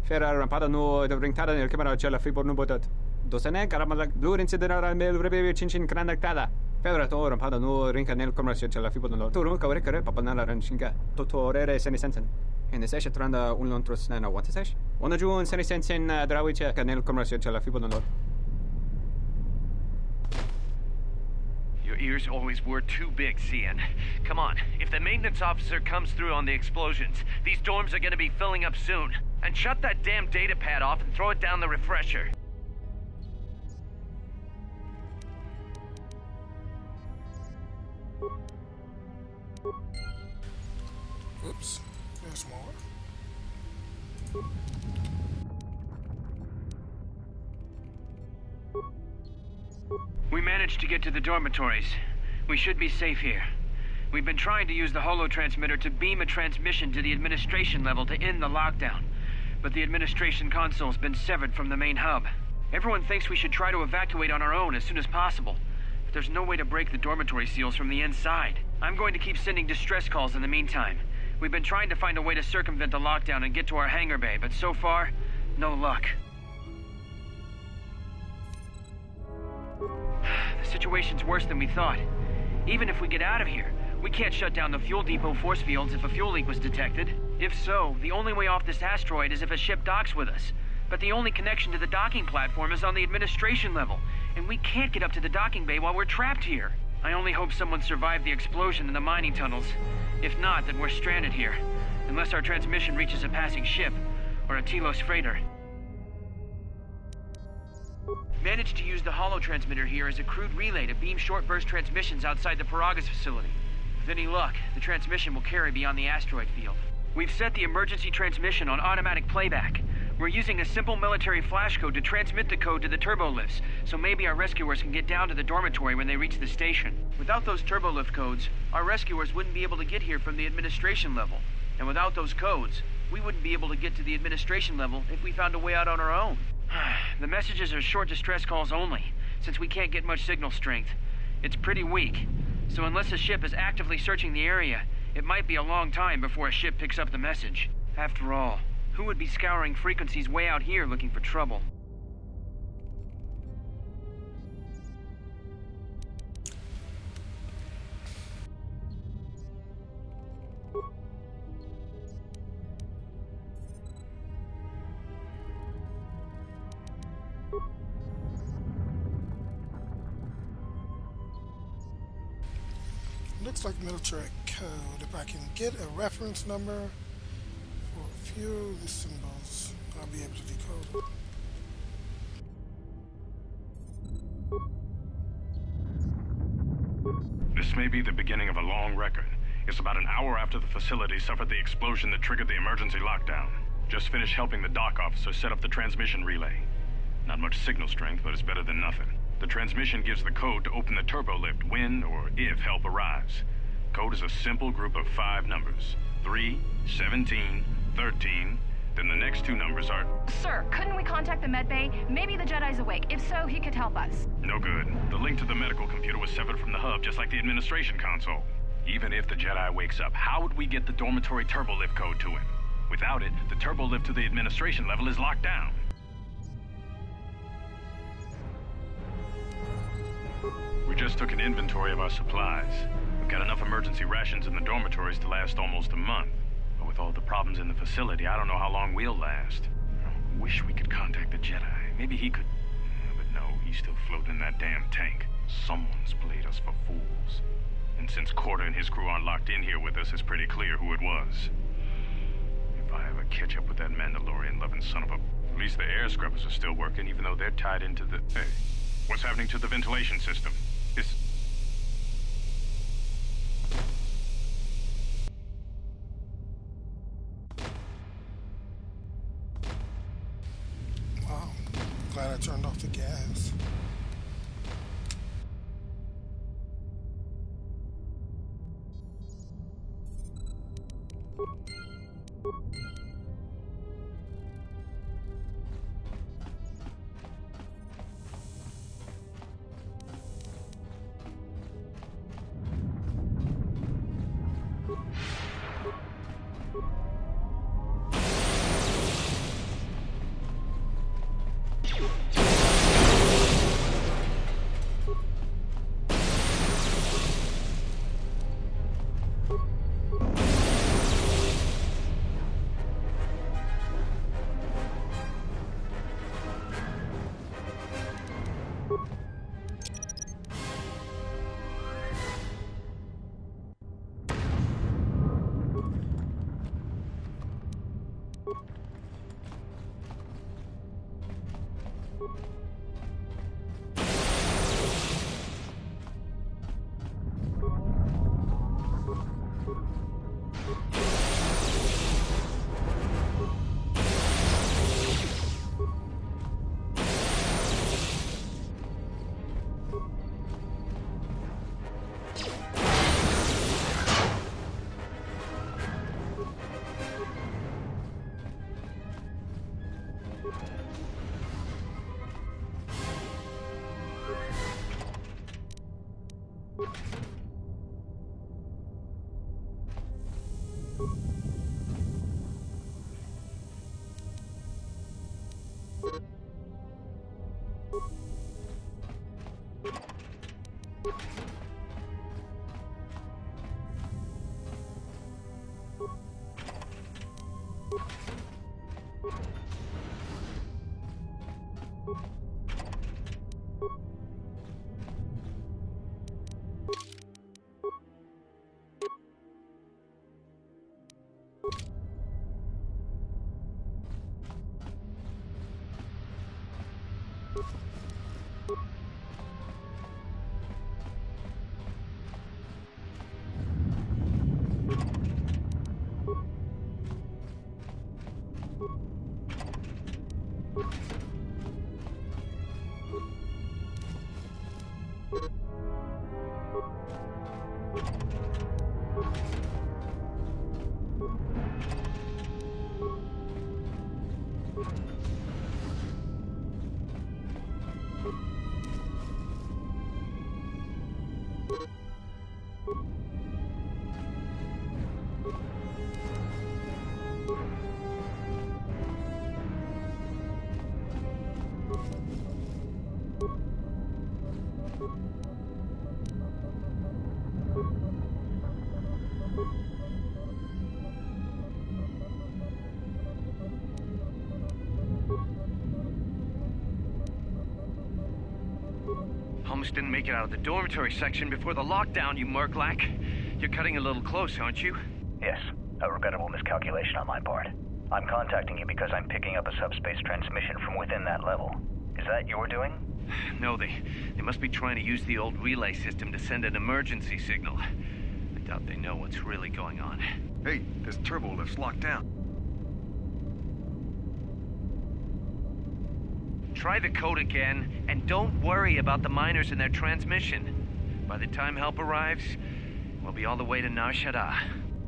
Ferra rampada no de ringtada nel camera cella fibor no bodat. Dosane caramala dur incidera mel rebe chinchin cranactada. Ferra to rampada no rinca nel camera cella fibor no. Turu kawre kare papanala ranchinga. Totorere senisensen. In the session tranda un lontros nana want to sesh. Ona juun senisensen drawiche nel camera cella fibor no. Your ears always were too big, Cian. Come on, if the maintenance officer comes through on the explosions, these dorms are gonna be filling up soon. And shut that damn data pad off and throw it down the refresher. Oops, there's more. We managed to get to the dormitories. We should be safe here. We've been trying to use the holo-transmitter to beam a transmission to the administration level to end the lockdown. But the administration console's been severed from the main hub. Everyone thinks we should try to evacuate on our own as soon as possible. But there's no way to break the dormitory seals from the inside. I'm going to keep sending distress calls in the meantime. We've been trying to find a way to circumvent the lockdown and get to our hangar bay, but so far, no luck. The situation's worse than we thought. Even if we get out of here, we can't shut down the fuel depot force fields if a fuel leak was detected. If so, the only way off this asteroid is if a ship docks with us. But the only connection to the docking platform is on the administration level, and we can't get up to the docking bay while we're trapped here. I only hope someone survived the explosion in the mining tunnels. If not, then we're stranded here, unless our transmission reaches a passing ship, or a Telos freighter. Managed to use the holo transmitter here as a crude relay to beam short-burst transmissions outside the Paragas facility. With any luck, the transmission will carry beyond the asteroid field. We've set the emergency transmission on automatic playback. We're using a simple military flash code to transmit the code to the turbolift's, so maybe our rescuers can get down to the dormitory when they reach the station. Without those turbolift codes, our rescuers wouldn't be able to get here from the administration level. And without those codes, we wouldn't be able to get to the administration level if we found a way out on our own. The messages are short distress calls only, since we can't get much signal strength. It's pretty weak, so unless a ship is actively searching the area, it might be a long time before a ship picks up the message. After all, who would be scouring frequencies way out here looking for trouble? Looks like military code. If I can get a reference number for a few of the symbols, I'll be able to decode it. This may be the beginning of a long record. It's about an hour after the facility suffered the explosion that triggered the emergency lockdown. Just finished helping the dock officer set up the transmission relay. Not much signal strength, but it's better than nothing. The transmission gives the code to open the turbolift when or if help arrives. Code is a simple group of 5 numbers. 3, 17, 13, then the next 2 numbers are... Sir, couldn't we contact the medbay? Maybe the Jedi's awake. If so, he could help us. No good. The link to the medical computer was severed from the hub, just like the administration console. Even if the Jedi wakes up, how would we get the dormitory turbolift code to him? Without it, the turbolift to the administration level is locked down. We just took an inventory of our supplies. We've got enough emergency rations in the dormitories to last almost a month. But with all the problems in the facility, I don't know how long we'll last. I wish we could contact the Jedi. Maybe he could... But no, he's still floating in that damn tank. Someone's played us for fools. And since KOTOR and his crew aren't locked in here with us, it's pretty clear who it was. If I ever catch up with that Mandalorian-loving son of a... At least the air scrubbers are still working, even though they're tied into the... Hey, what's happening to the ventilation system? Wow, glad I turned off the gas. Almost didn't make it out of the dormitory section before the lockdown, you murklack. You're cutting a little close, aren't you? Yes, a regrettable miscalculation on my part. I'm contacting you because I'm picking up a subspace transmission from within that level. Is that your doing? No, they must be trying to use the old relay system to send an emergency signal. I doubt they know what's really going on. Hey, this turbo lift's locked down. Try the code again, and don't worry about the miners and their transmission. By the time help arrives, we'll be all the way to Nar Shaddaa.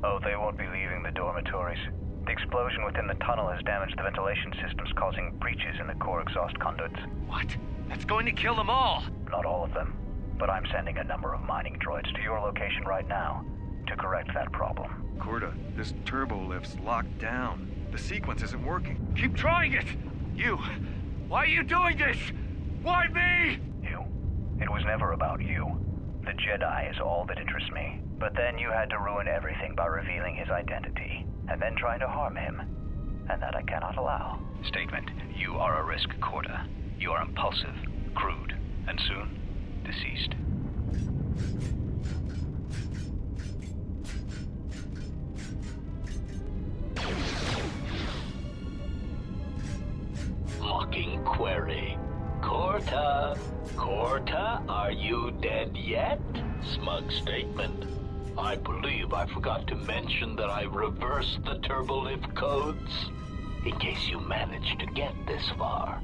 Oh, they won't be leaving the dormitories. The explosion within the tunnel has damaged the ventilation systems, causing breaches in the core exhaust conduits. What? That's going to kill them all! Not all of them, but I'm sending a number of mining droids to your location right now to correct that problem. Korta, this turbo lift's locked down. The sequence isn't working. Keep trying it! You! Why are you doing this? Why me? You. It was never about you. The Jedi is all that interests me. But then you had to ruin everything by revealing his identity, and then trying to harm him. And that I cannot allow. Statement. You are a risk, Korta. You are impulsive, crude, and soon, deceased. Mocking query. Korta? Korta, are you dead yet? Smug statement. I believe I forgot to mention that I reversed the turbolift codes, in case you managed to get this far.